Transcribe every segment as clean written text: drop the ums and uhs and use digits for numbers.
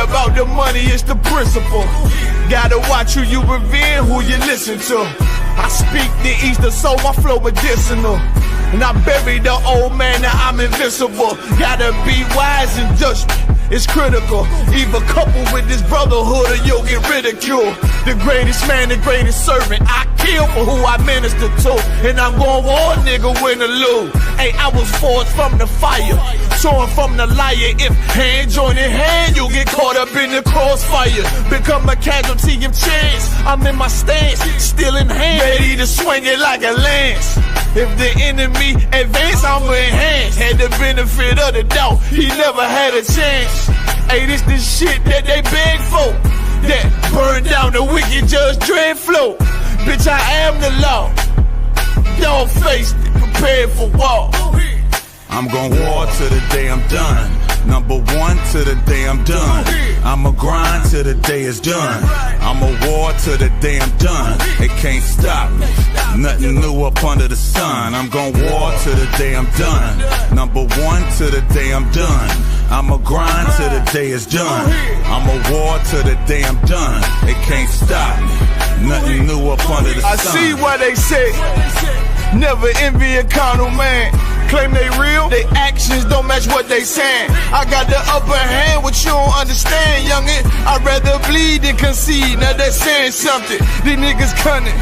about the money, it's the principle. Gotta watch who you revere, who you listen to. I speak the Eastern soul, my flow medicinal. And I buried the old man, now I'm invincible. Gotta be wise in judgment, it's critical. Either couple with this brotherhood or you'll get ridiculed. The greatest man, the greatest servant, I kill for who I minister to. And I'm going war, nigga, win or lose. Hey, I was forged from the fire, torn from the liar. If hand join in hand, you'll get caught up in the crossfire. Become a casualty of chance, I'm in my stance, still in hand, ready to swing it like a lance. If the enemy advance, I'ma enhance. Had the benefit of the doubt, he never had a chance. Hey, this the shit that they beg for, that burn down the wicked Judge Dredd flow. Bitch, I am the law. Dog faced, prepared for war. I'm gon' war to the day I'm done. Number one to the day I'm done. I'ma grind till the day is done. I'ma war till the day I'm done. It can't stop me. Nothing new up under the sun. I'm gon' war till the day I'm done. Number one to the day I'm done. I'ma grind till the day is done. I'ma war till the day I'm done. It can't stop me. Nothing new up under the sun. I see what they say. Never envy a carnal man. Claim they real, they actions don't match what they saying. I got the upper hand, what you don't understand, youngin'. I'd rather bleed than concede, now they're saying something. These niggas cunning,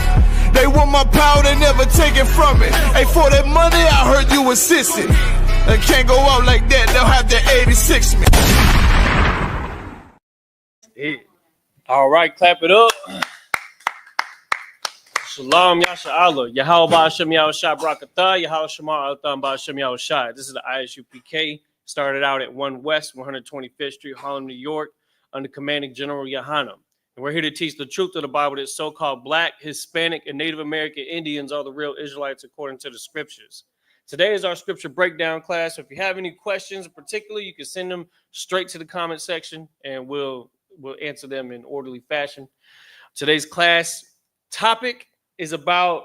they want my power, they never take it from me. Hey, for that money, I heard you assisted. They can't go out like that, they'll have to 86 me. Hey. All right, clap it up. Shalom, Yasha Allah. Yahweh Ba'ashem Yahushua Brakatah. Yahweh Shema Altham Ba'ashem Yahushua. This is the Isupk. Started out at 1 West, 125th Street, Harlem, New York, under Commanding General Yahanam. And we're here to teach the truth of the Bible that so-called Black, Hispanic, and Native American Indians are the real Israelites according to the scriptures. Today is our scripture breakdown class. So if you have any questions in particular, you can send them straight to the comment section, and we'll answer them in orderly fashion. Today's class topic is about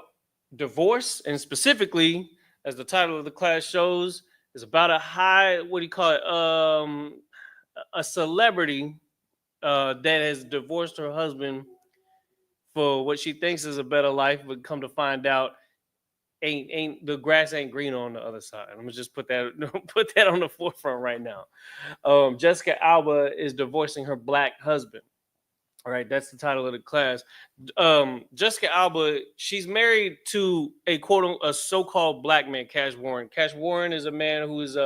divorce, and specifically, as the title of the class shows, is about a a celebrity that has divorced her husband for what she thinks is a better life, but come to find out, ain't the grass ain't green on the other side. I'm gonna just put that on the forefront right now. Jessica Alba is divorcing her Black husband. All right, that's the title of the class. Jessica Alba, she's married to a so-called Black man, Cash Warren. Cash Warren is a man who is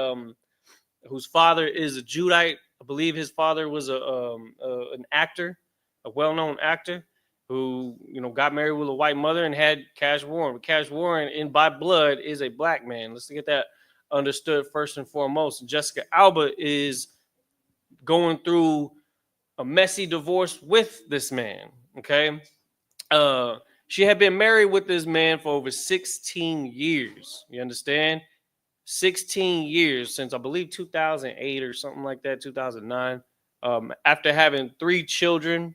whose father is a Judite. I believe his father was an actor, a well-known actor, who got married with a white mother and had Cash Warren. But Cash Warren, by blood, is a Black man. Let's get that understood first and foremost. Jessica Alba is going through a messy divorce with this man. Okay. She had been married with this man for over 16 years. You understand? 16 years since, I believe, 2008 or something like that, 2009. After having 3 children,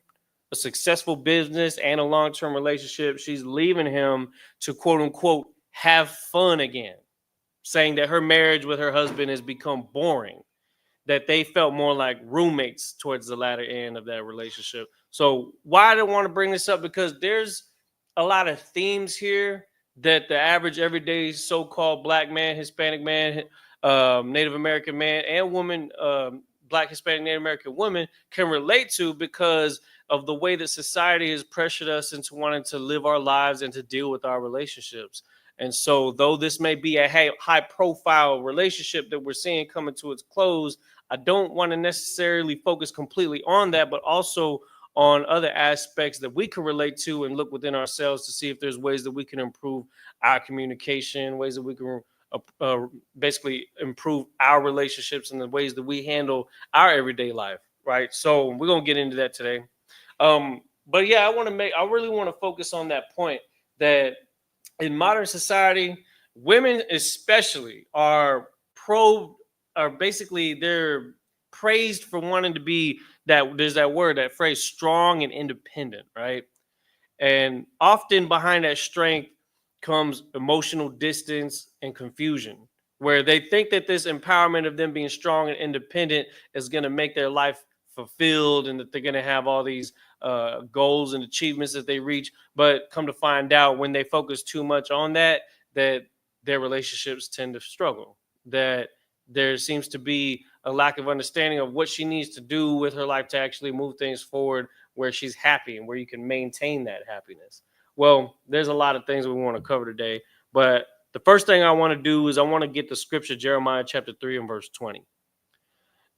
a successful business, and a long-term relationship, she's leaving him to, quote unquote, have fun again, saying that her marriage with her husband has become boring, that they felt more like roommates towards the latter end of that relationship. So why do I want to bring this up? Because there's a lot of themes here that the average everyday so-called Black man, Hispanic man, Native American man and woman, Black, Hispanic, Native American women can relate to, because of the way that society has pressured us into wanting to live our lives and to deal with our relationships. And so though this may be a high profile relationship that we're seeing coming to its close, I don't want to necessarily focus completely on that, but also on other aspects that we can relate to and look within ourselves to see if there's ways that we can improve our communication, ways that we can basically improve our relationships and the ways that we handle our everyday life. Right. So we're going to get into that today. But yeah, I really want to focus on that point that in modern society, women especially are basically they're praised for wanting to be that phrase, strong and independent, right? And often behind that strength comes emotional distance and confusion, where they think that this empowerment of them being strong and independent is going to make their life fulfilled and that they're going to have all these goals and achievements that they reach. But come to find out, when they focus too much on that their relationships tend to struggle, that there seems to be a lack of understanding of what she needs to do with her life to actually move things forward where she's happy and where you can maintain that happiness. Well, there's a lot of things we want to cover today, but the first thing I want to do is I want to get the scripture, Jeremiah chapter 3 and verse 20.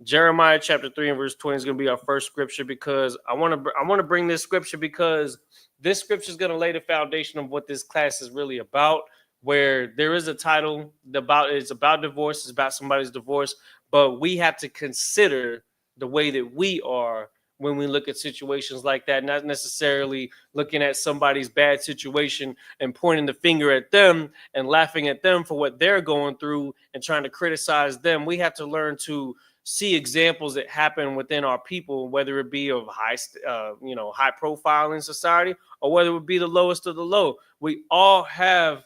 Jeremiah chapter 3 and verse 20 is going to be our first scripture, because I want to bring this scripture because this scripture is going to lay the foundation of what this class is really about, where there is a title it's about divorce, it's about somebody's divorce, but we have to consider the way that we are when we look at situations like that, not necessarily looking at somebody's bad situation and pointing the finger at them and laughing at them for what they're going through and trying to criticize them. We have to learn to see examples that happen within our people, whether it be of high profile in society or whether it be the lowest of the low. We all have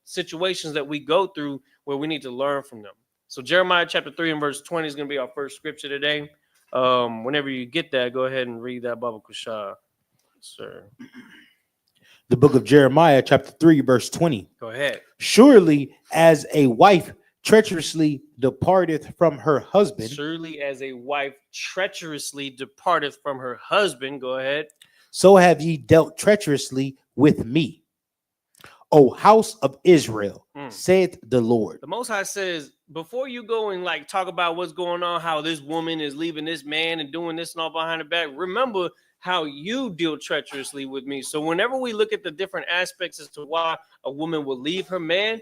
situations that we go through where we need to learn from them. So Jeremiah chapter 3 and verse 20 is going to be our first scripture today. Whenever you get that, go ahead and read that, Baba Kushah, sir. The book of Jeremiah chapter 3 verse 20. Go ahead. Surely as a wife treacherously departeth from her husband. Surely as a wife treacherously departeth from her husband. Go ahead. So have ye dealt treacherously with me, O house of Israel, saith the Lord. The Most High says, before you go and like talk about what's going on, how this woman is leaving this man and doing this and all behind the back, remember how you deal treacherously with me. So whenever we look at the different aspects as to why a woman will leave her man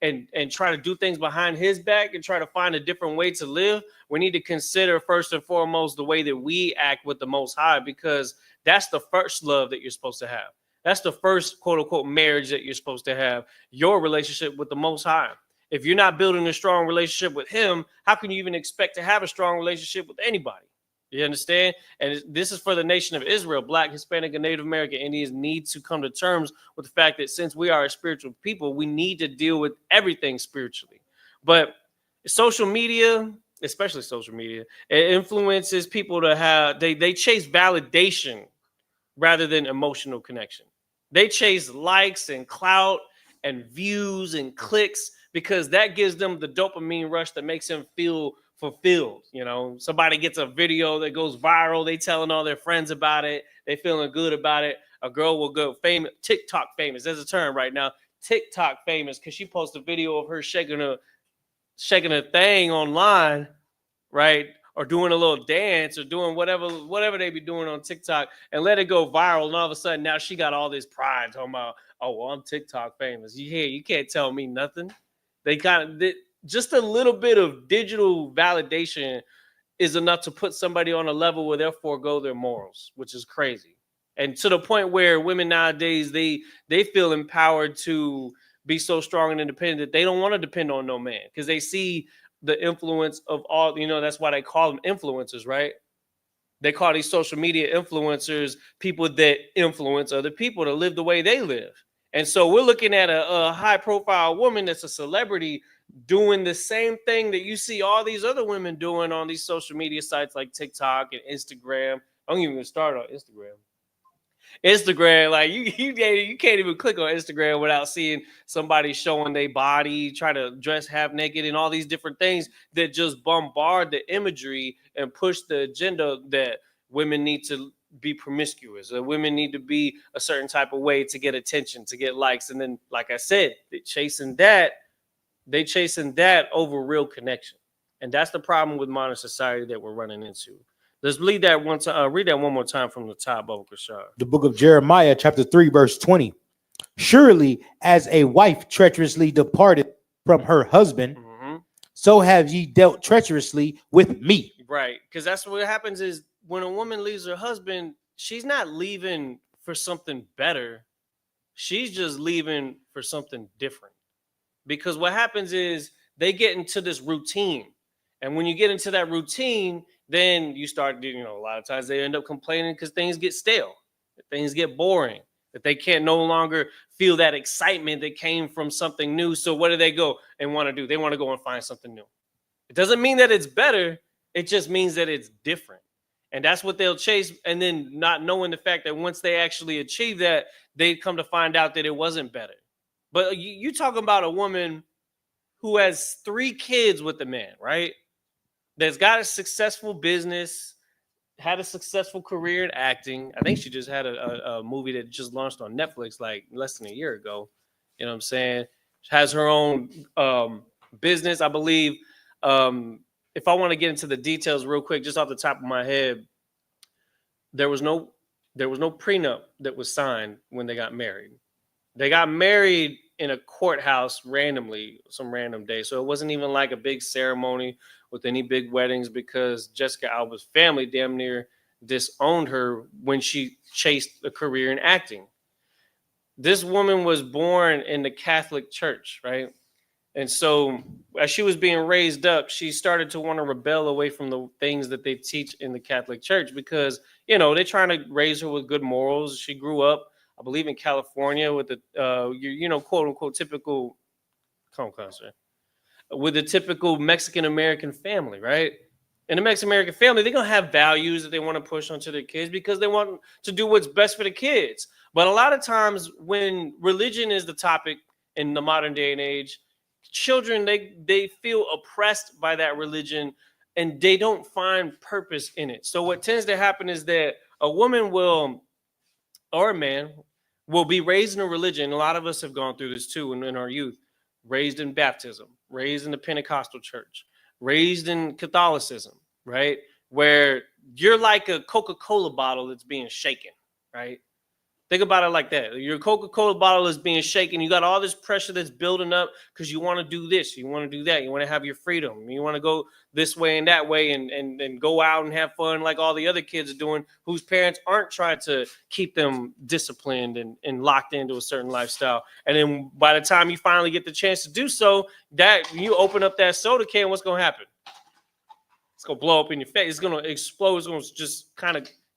and try to do things behind his back and try to find a different way to live, we need to consider first and foremost the way that we act with the Most High, because that's the first love that you're supposed to have. That's the first quote unquote marriage that you're supposed to have, your relationship with the Most High. If you're not building a strong relationship with him, how can you even expect to have a strong relationship with anybody? You understand? And this is for the nation of Israel. Black, Hispanic, and Native American Indians need to come to terms with the fact that since we are a spiritual people, we need to deal with everything spiritually. But social media, especially social media, it influences people to have, they chase validation rather than emotional connection. They chase likes and clout and views and clicks because that gives them the dopamine rush that makes them feel fulfilled. You know, somebody gets a video that goes viral, they telling all their friends about it, they feeling good about it. A girl will go famous, TikTok famous. There's a term right now, TikTok famous, because she posts a video of her shaking a thing online, right? Or doing a little dance or doing whatever they be doing on TikTok and let it go viral. And all of a sudden now she got all this pride talking about, oh, well, I'm TikTok famous. You can't tell me nothing. They kind of just a little bit of digital validation is enough to put somebody on a level where they'll forego their morals, which is crazy. And to the point where women nowadays, they feel empowered to be so strong and independent that they don't want to depend on no man because they see the influence of all, that's why they call them influencers, right? They call these social media influencers people that influence other people to live the way they live. And so we're looking at a high profile woman that's a celebrity doing the same thing that you see all these other women doing on these social media sites like TikTok and Instagram. I don't even start on Instagram. Like you can't even click on Instagram without seeing somebody showing their body, try to dress half naked and all these different things that just bombard the imagery and push the agenda that women need to be promiscuous, or women need to be a certain type of way to get attention, to get likes. And then, like I said, they chasing that over real connection. And that's the problem with modern society that we're running into. Let's read that one more time from the top, Baba Kushah. The book of Jeremiah, chapter 3, verse 20. Surely as a wife treacherously departed from her husband, so have ye dealt treacherously with me. Right, because that's what happens is when a woman leaves her husband, she's not leaving for something better. She's just leaving for something different. Because what happens is they get into this routine. And when you get into that routine, then you start, a lot of times they end up complaining because things get stale, things get boring, that they can't no longer feel that excitement that came from something new. So what do they go and want to do? They want to go and find something new. It doesn't mean that it's better. It just means that it's different. And that's what they'll chase, and then not knowing the fact that once they actually achieve that, they come to find out that it wasn't better. But you talking about a woman who has 3 kids with a man, right? That's got a successful business, had a successful career in acting. I think she just had a movie that just launched on Netflix like less than a year ago. You know what I'm saying? She has her own business, I believe. If I want to get into the details real quick, just off the top of my head, there was no prenup that was signed when they got married. They got married in a courthouse randomly, some random day. So it wasn't even like a big ceremony with any big weddings, because Jessica Alba's family damn near disowned her when she chased a career in acting. This woman was born in the Catholic Church, right? And so as she was being raised up, she started to want to rebel away from the things that they teach in the Catholic Church, because, you know, they're trying to raise her with good morals. She grew up, I believe, in California with the, quote unquote, typical, with the typical Mexican American family, right? In the Mexican American family, they're going to have values that they want to push onto their kids because they want to do what's best for the kids. But a lot of times when religion is the topic in the modern day and age, children, they feel oppressed by that religion and they don't find purpose in it. So what tends to happen is that a woman will, or a man, will be raised in a religion. A lot of us have gone through this too in our youth. Raised in baptism, raised in the Pentecostal church, raised in Catholicism, right? Where you're like a Coca-Cola bottle that's being shaken, right? Think about it like that. Your Coca-Cola bottle is being shaken. You got all this pressure that's building up because you want to do this, you want to do that, you want to have your freedom, you want to go this way and that way and go out and have fun like all the other kids are doing, whose parents aren't trying to keep them disciplined and locked into a certain lifestyle. And then by the time you finally get the chance to do so, that you open up that soda can, what's going to happen? It's going to blow up in your face. It's going to explode. It's going to just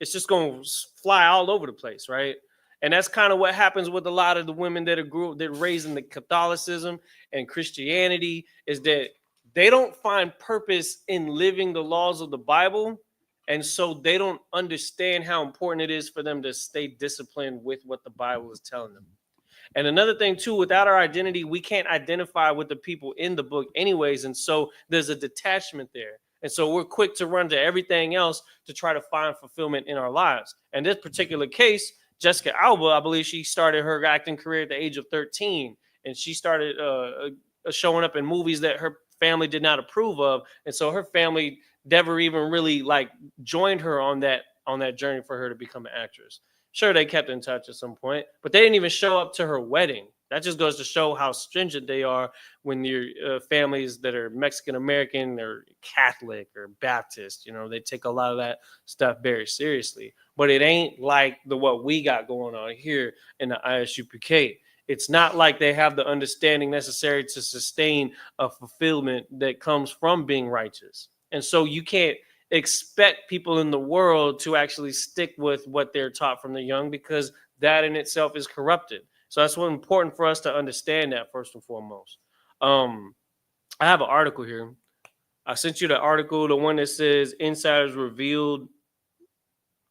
it's just going to fly all over the place, right? And that's kind of what happens with a lot of the women that are raised in the Catholicism and Christianity, is that they don't find purpose in living the laws of the Bible. And so they don't understand how important it is for them to stay disciplined with what the Bible is telling them. And another thing too, without our identity, we can't identify with the people in the book anyways. And so there's a detachment there. And so we're quick to run to everything else to try to find fulfillment in our lives. And this particular case, Jessica Alba, I believe she started her acting career at the age of 13, and she started showing up in movies that her family did not approve of, and so her family never even really joined her on that journey for her to become an actress. Sure, they kept in touch at some point, but they didn't even show up to her wedding. That just goes to show how stringent they are when your families that are Mexican American or Catholic or Baptist. You know, they take a lot of that stuff very seriously. But it ain't like what we got going on here in the Isupk. It's not like they have the understanding necessary to sustain a fulfillment that comes from being righteous. And so you can't expect people in the world to actually stick with what they're taught from the young, because that in itself is corrupted. So that's what's important for us to understand that first and foremost. I have an article here. I sent you the article, the one that says Insiders Revealed.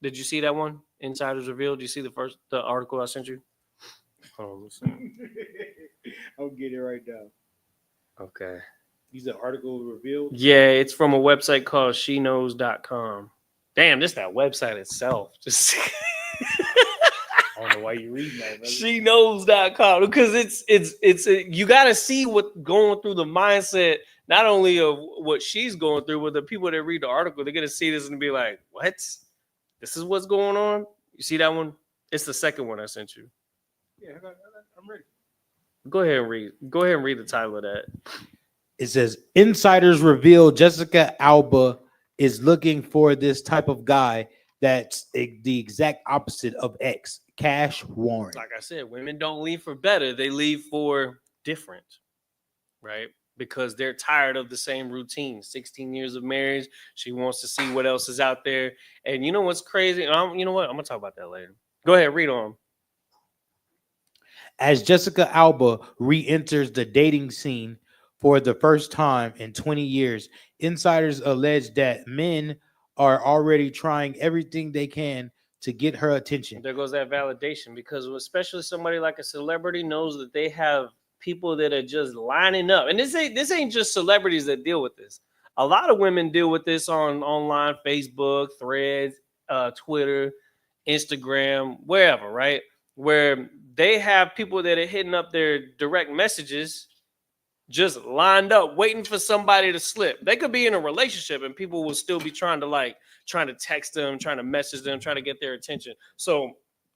Did you see that one? Insiders Revealed. Did you see the article I sent you? I'll get it right now. Okay. These are article revealed? Yeah, it's from a website called sheknows.com. Damn, this that website itself. Just I don't know why you're reading that, brother. Sheknows.com, because it's you got to see what going through the mindset, not only of what she's going through, but the people that read the article, they're going to see this and be like, what? This is what's going on? You see that one? It's the second one I sent you. Yeah, I'm ready. Go ahead and read. Go ahead and read the title of that. It says, Insiders reveal Jessica Alba is looking for this type of guy that's the exact opposite of X, Cash Warren. Like I said, women don't leave for better. They leave for different, right? Because they're tired of the same routine. 16 years of marriage. She wants to see what else is out there. And you know what's crazy? You know what? I'm going to talk about that later. Go ahead, read on. As Jessica Alba re-enters the dating scene for the first time in 20 years, insiders allege that men are already trying everything they can to get her attention. There goes that validation, because especially somebody like a celebrity knows that they have people that are just lining up. And this ain't just celebrities that deal with this. A lot of women deal with this on online, Facebook, Threads, Twitter, Instagram, wherever, right? Where they have people that are hitting up their direct messages just lined up waiting for somebody to slip. They could be in a relationship and people will still be trying to text them, trying to message them, trying to get their attention. So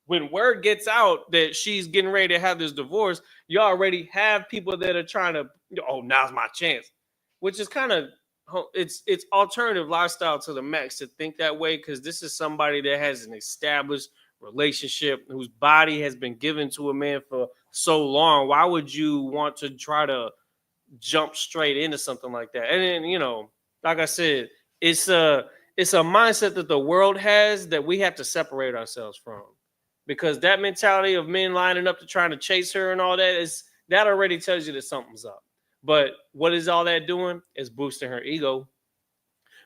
when word gets out that she's getting ready to have this divorce, you already have people that are trying to, oh, now's my chance, which is kind of, it's alternative lifestyle to the max to think that way, because this is somebody that has an established relationship, whose body has been given to a man for so long. Why would you want to try to jump straight into something like that? And then, like I said, it's a mindset that the world has that we have to separate ourselves from, because that mentality of men lining up to trying to chase her and all that already tells you that something's up. But what is all that doing? Is boosting her ego,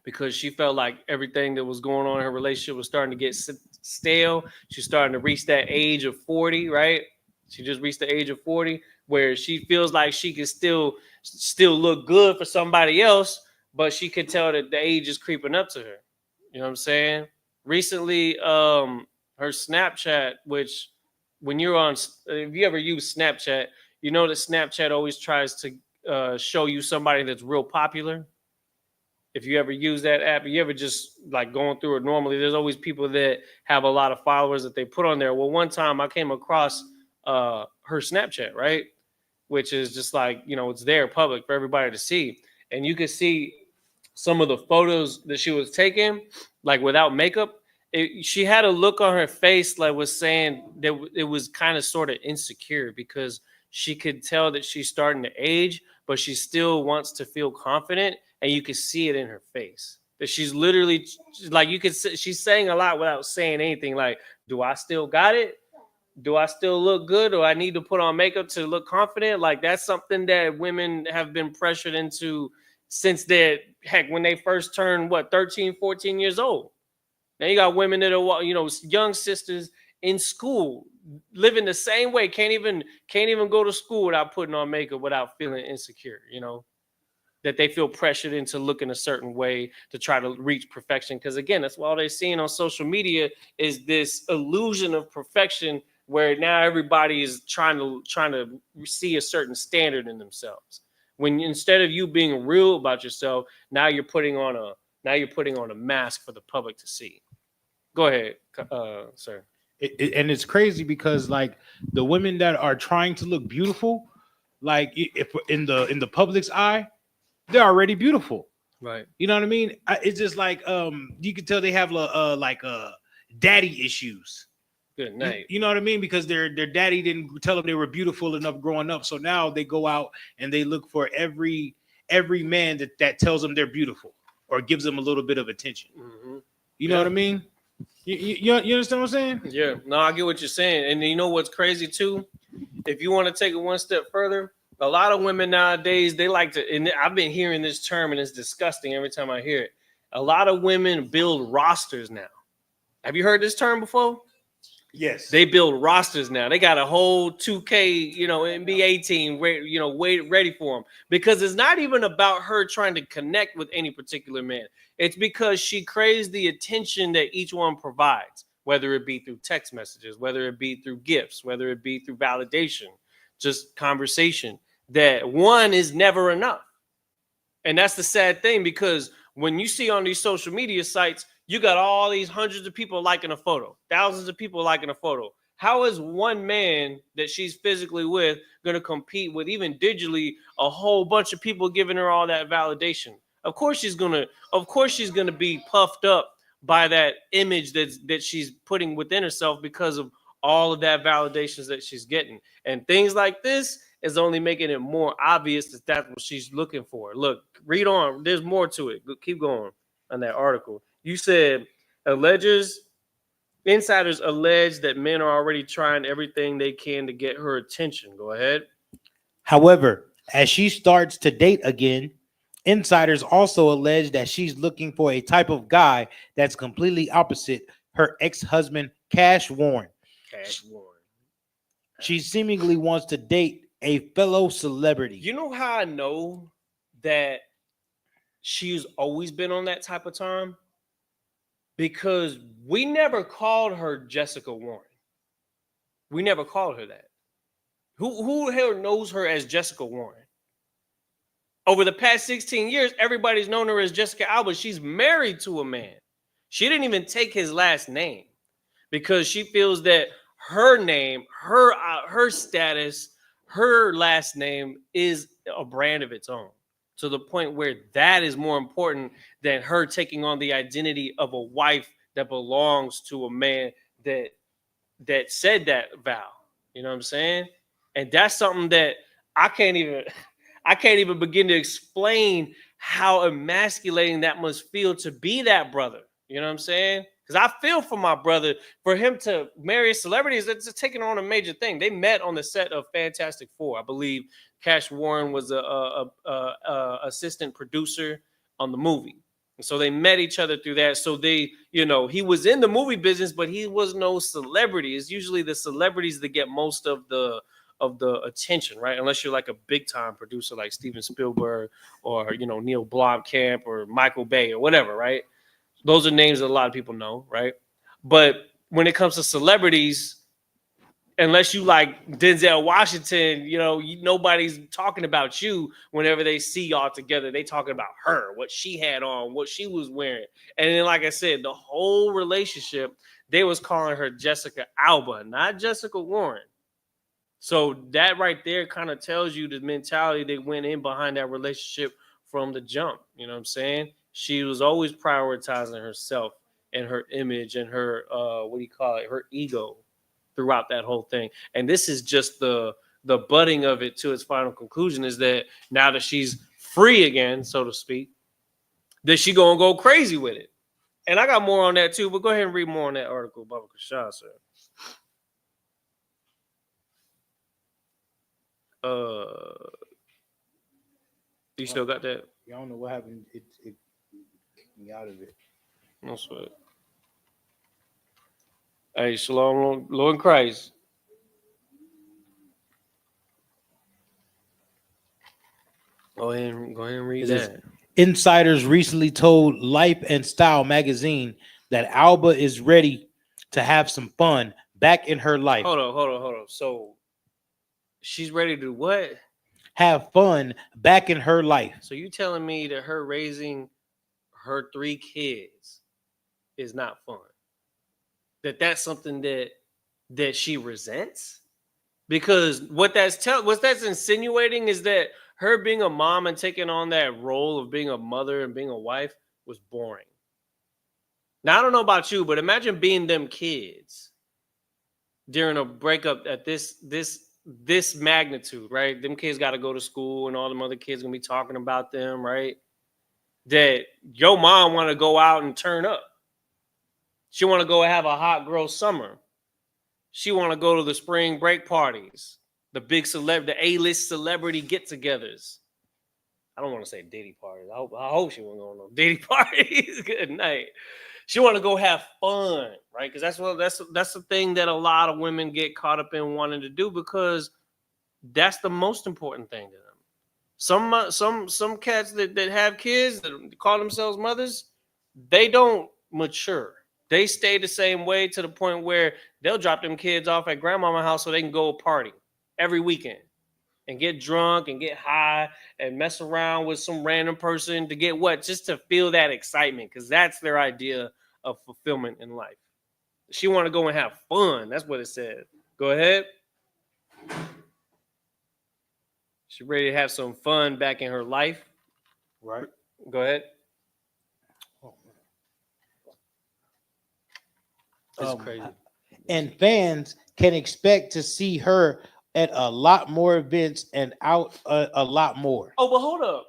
because she felt like everything that was going on in her relationship was starting to get stale. She's starting to reach that age of 40, right? She just reached the age of 40 where she feels like she can still look good for somebody else, but she can tell that the age is creeping up to her. You know what I'm saying? Recently, her Snapchat, which when you're on, if you ever use Snapchat, you know that Snapchat always tries to show you somebody that's real popular. If you ever use that app, you ever just like going through it normally, there's always people that have a lot of followers that they put on there. Well, one time I came across her Snapchat, right? Which is just like, it's there public for everybody to see. And you could see some of the photos that she was taking, like without makeup. She had a look on her face like was saying that it was kind of sort of insecure, because she could tell that she's starting to age, but she still wants to feel confident. And you could see it in her face that she's literally like, she's saying a lot without saying anything. Like, do I still got it? Do I still look good? Or I need to put on makeup to look confident? Like, that's something that women have been pressured into since when they first turned, 13, 14 years old. Now you got women that are, young sisters in school living the same way. Can't even go to school without putting on makeup, without feeling insecure, that they feel pressured into looking a certain way to try to reach perfection. Because again, that's what all they're seeing on social media is this illusion of perfection, where now everybody is trying to see a certain standard in themselves. When instead of you being real about yourself, now you're putting on a mask for the public to see. Go ahead, sir. And it's crazy because like the women that are trying to look beautiful, like if in the public's eye, they're already beautiful, right? You know what I mean? It's just like you can tell they have daddy issues. Good night. You know what I mean? Because their daddy didn't tell them they were beautiful enough growing up, so now they go out and they look for every man that tells them they're beautiful or gives them a little bit of attention. Mm-hmm. You know what I mean? You understand what I'm saying? Yeah, no, I get what you're saying. And you know what's crazy too? If you want to take it one step further, a lot of women nowadays, they like to, and I've been hearing this term and it's disgusting every time I hear it. A lot of women build rosters now. Have you heard this term before? Yes. They build rosters now. They got a whole 2K, NBA team, ready for them, because it's not even about her trying to connect with any particular man. It's because she craves the attention that each one provides, whether it be through text messages, whether it be through gifts, whether it be through validation, just conversation. That one is never enough. And that's the sad thing, because when you see on these social media sites, you got all these hundreds of people liking a photo, thousands of people liking a photo. How is one man that she's physically with going to compete with, even digitally, a whole bunch of people giving her all that validation? Of course she's gonna be puffed up by that image that she's putting within herself because of all of that validations that she's getting. And things like this is only making it more obvious that that's what she's looking for. Look, read on. There's more to it. Keep going on that article. You said insiders allege that men are already trying everything they can to get her attention. Go ahead. However, as she starts to date again, Insiders also allege that she's looking for a type of guy that's completely opposite her ex-husband, Cash Warren. Cash Warren. She seemingly wants to date a fellow celebrity. You know how I know that she's always been on that type of time? Because we never called her Jessica Warren. We never called her that. Who the hell knows her as Jessica Warren? Over the past 16 years, everybody's known her as Jessica Alba. She's married to a man. She didn't even take his last name because she feels that her name, her status, her last name is a brand of its own, to the point where that is more important than her taking on the identity of a wife that belongs to a man that said that vow. You know what I'm saying? And that's something that I can't even begin to explain how emasculating that must feel to be that brother. You know what I'm saying? Because I feel for my brother, for him to marry celebrities, it's taking on a major thing. They met on the set of Fantastic Four. I believe Cash Warren was a assistant producer on the movie. And so they met each other through that. So they, he was in the movie business, but he was no celebrity. It's usually the celebrities that get most of the attention, right? Unless you're like a big time producer like Steven Spielberg or Neil Blomkamp or Michael Bay or whatever, right? Those are names that a lot of people know, right? But when it comes to celebrities, unless you like Denzel Washington, nobody's talking about you whenever they see y'all together. They talking about her, what she had on, what she was wearing. And then, like I said, the whole relationship, they was calling her Jessica Alba, not Jessica Warren. So that right there kind of tells you the mentality they went in behind that relationship from the jump. You know what I'm saying? She was always prioritizing herself and her image and her, her ego throughout that whole thing. And this is just the budding of it to its final conclusion, is that now that she's free again, so to speak, that she gonna go crazy with it. And I got more on that too, but go ahead and read more on that article, Baba Kashan, sir. You still got that? I don't know what happened. It took me out of it. No sweat. Hey, shalom, Lord in Christ. Go ahead and read that. Insiders recently told Life and Style magazine that Alba is ready to have some fun back in her life. Hold on. So she's ready to do what? Have fun back in her life. So you telling me that her raising her 3 kids is not fun? That's something that she resents? Because what that's insinuating is that her being a mom and taking on that role of being a mother and being a wife was boring. Now, I don't know about you, but imagine being them kids during a breakup at this magnitude, right? Them kids got to go to school and all them other kids gonna be talking about them, right? That your mom want to go out and turn up. She want to go have a hot girl summer. She want to go to the spring break parties, the big the A-list celebrity get-togethers. I don't want to say Diddy parties. I hope she won't go on no Diddy parties. Good night. She want to go have fun, right? Because that's the thing that a lot of women get caught up in wanting to do, because that's the most important thing to them. Some cats that have kids that call themselves mothers, they don't mature. They stay the same way to the point where they'll drop them kids off at grandmama's house so they can go party every weekend and get drunk and get high and mess around with some random person to get what? Just to feel that excitement, because that's their idea of fulfillment in life. She want to go and have fun. That's what it said. Go ahead. She ready to have some fun back in her life. Right. Go ahead. It's crazy. And fans can expect to see her at a lot more events and out a lot more. Oh, but hold up.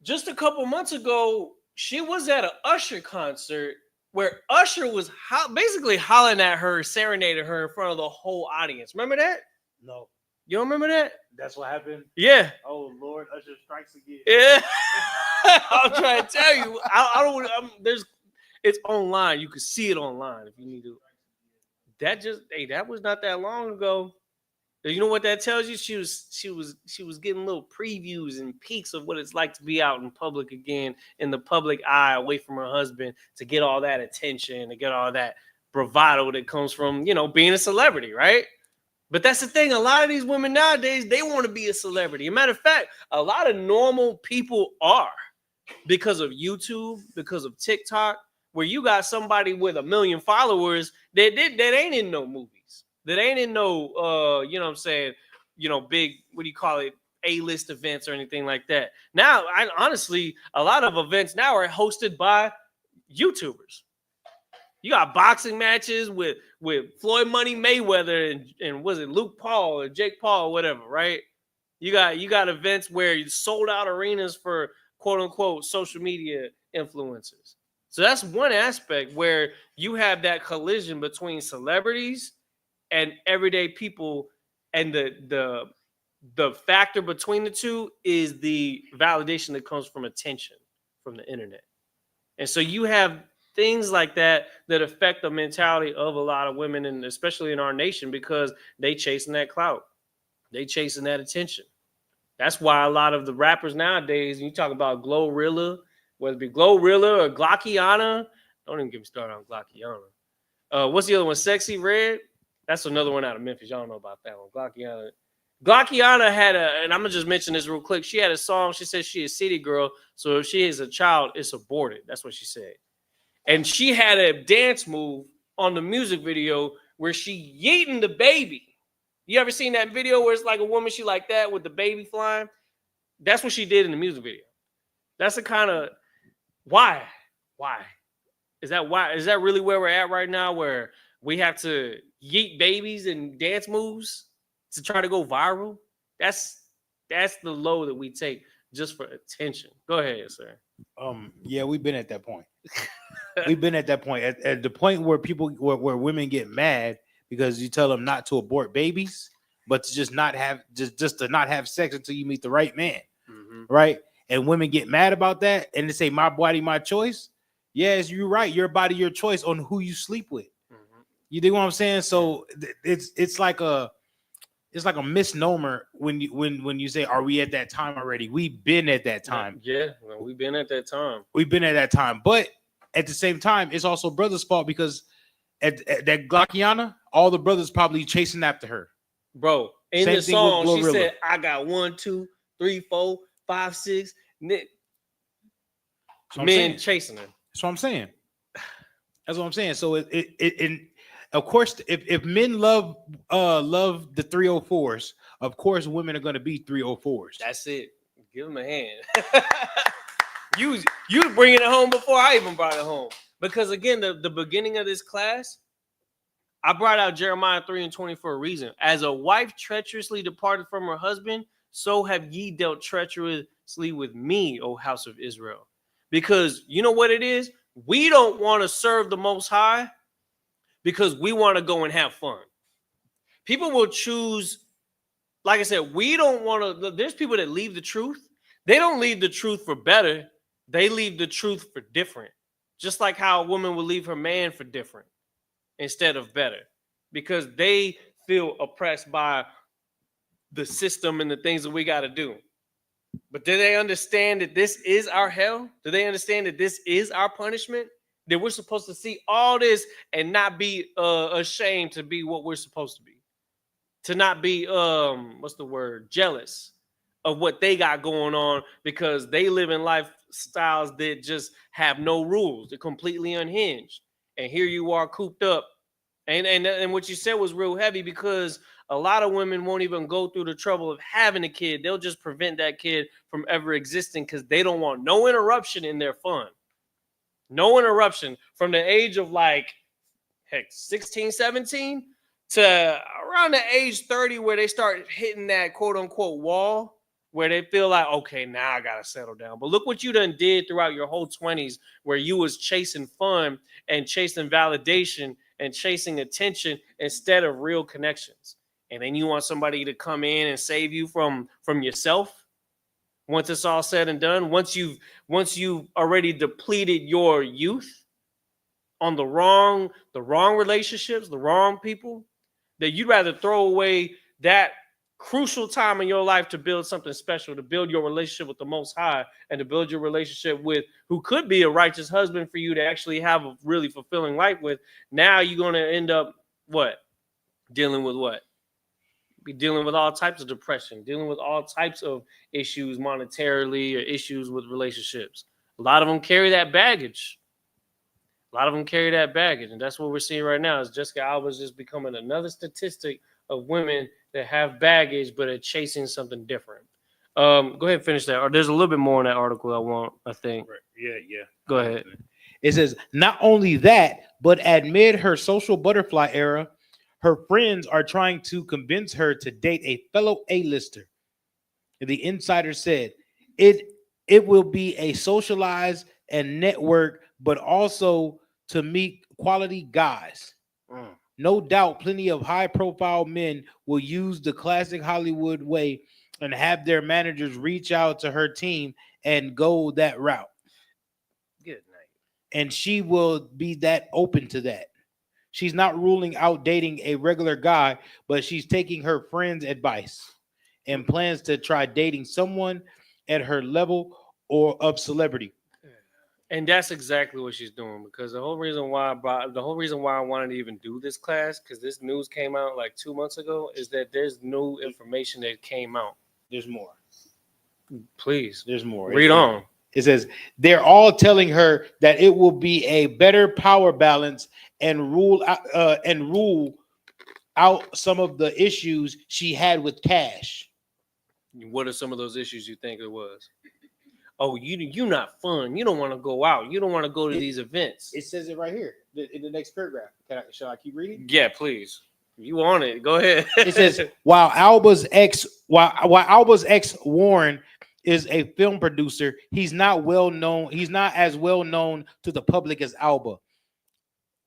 Just a couple months ago, she was at an Usher concert where Usher was basically hollering at her, serenading her in front of the whole audience. Remember that? No. You don't remember that? That's what happened. Yeah. Oh Lord, Usher strikes again. Yeah. I'm trying to tell you. I don't. It's online. You can see it online if you need to. That was not that long ago. You know what that tells you? She was getting little previews and peeks of what it's like to be out in public again, in the public eye, away from her husband, to get all that attention, to get all that bravado that comes from, being a celebrity, right? But that's the thing. A lot of these women nowadays, they want to be a celebrity. As a matter of fact, a lot of normal people are, because of YouTube, because of TikTok, where you got somebody with 1 million followers that ain't in no movies, that ain't in no, you know what I'm saying, big, what do you call it, A-list events or anything like that. Now, honestly, a lot of events now are hosted by YouTubers. You got boxing matches with Floyd Money Mayweather and was it Luke Paul or Jake Paul or whatever, right? You got events where you sold out arenas for quote unquote social media influencers. So that's one aspect where you have that collision between celebrities and everyday people, and the factor between the two is the validation that comes from attention from the internet. And so you have things like that affect the mentality of a lot of women, and especially in our nation, because they chasing that clout, they chasing that attention. That's why a lot of the rappers nowadays, you talk about Glorilla, whether it be Glorilla or Glockiana, don't even get me started on Glockiana. What's the other one? Sexy Red. That's another one out of Memphis. Y'all know about that one. Glockiana had and I'm gonna just mention this real quick. She had a song. She said she is city girl, so if she is a child, it's aborted. That's what she said. And she had a dance move on the music video where she yeeting the baby. You ever seen that video where it's like a woman, she like that with the baby flying? That's what she did in the music video. That's the kind of why? Is that really where we're at right now, where we have to yeet babies and dance moves to try to go viral? That's the low that we take just for attention. Go ahead, sir. Yeah, we've been at that point. We've been at that point, at the point where where women get mad because you tell them not to abort babies, but to just not have just to not have sex until you meet the right man, right? And women get mad about that, and they say, "My body, my choice." Yes, you're right. Your body, your choice on who you sleep with. You dig what I'm saying? So it's like a misnomer when you say, "Are we at that time already?" We've been at that time. Yeah, we've been at that time. We've been at that time, but at the same time, it's also brother's fault, because at that Glockiana, all the brothers probably chasing after her. Bro, in the song, she said, "I got 1, 2, 3, 4, 5, 6 men chasing her." That's what I'm saying. That's what I'm saying. So it of course, if men love the 304s, of course women are going to be 304s. That's it. Give them a hand. You bringing it home before I even brought it home. Because again, the beginning of this class, I brought out Jeremiah 3:20 for a reason. As a wife treacherously departed from her husband, so have ye dealt treacherously with me, O house of Israel. Because you know what it is? We don't want to serve the Most High because we want to go and have fun. People will choose, like I said, we don't want to. There's people that leave the truth. They don't leave the truth for better. They leave the truth for different. Just like how a woman will leave her man for different instead of better, because they feel oppressed by the system and the things that we got to do. But do they understand that this is our hell? Do they understand that this is our punishment? That we're supposed to see all this and not be ashamed to be what we're supposed to be. To not be, jealous of what they got going on, because they live in lifestyles that just have no rules. They're completely unhinged. And here you are cooped up. And what you said was real heavy, because a lot of women won't even go through the trouble of having a kid. They'll just prevent that kid from ever existing because they don't want no interruption in their fun. No interruption from the age of 16, 17 to around the age 30, where they start hitting that quote unquote wall, where they feel like, okay, now I got to settle down. But look what you done did throughout your whole 20s, where you was chasing fun and chasing validation and chasing attention instead of real connections. and then you want somebody to come in and save you from yourself. Once it's all said and done, once you've already depleted your youth on the wrong relationships, the wrong people, that you'd rather throw away that crucial time in your life to build something special, to build your relationship with the Most High, and to build your relationship with who could be a righteous husband for you to actually have a really fulfilling life with. Now you're going to end up dealing with what? Be dealing with all types of depression, dealing with all types of issues monetarily or issues with relationships. A lot of them carry that baggage. And that's what we're seeing right now is Jessica Alba is just becoming another statistic of women that have baggage but are chasing something different. Go ahead and finish that. Or there's a little bit more in that article I think. Right. Yeah. Go ahead. It says, not only that, but amid her social butterfly era, her friends are trying to convince her to date a fellow A-lister. The insider said, it will be a socialize and network, but also to meet quality guys. No doubt plenty of high-profile men will use the classic Hollywood way and have their managers reach out to her team and go that route. Good night. And she will be that open to that. She's not ruling out dating a regular guy, but she's taking her friend's advice and plans to try dating someone at her level or of celebrity. And that's exactly what she's doing, because the whole reason why I wanted to even do this class, because this news came out like 2 months ago, is that there's new information that came out. There's more. Please. There's more. Read on. It says they're all telling her that it will be a better power balance and rule out some of the issues she had with Cash. What are some of those issues you think it was? Oh, you're not fun. You don't want to go out. You don't want to go to these events. It says it right here in the next paragraph. Shall I keep reading? Yeah, please. You want it? Go ahead. It says while Alba's ex Warren is a film producer, he's not well known. He's not as well known to the public as Alba.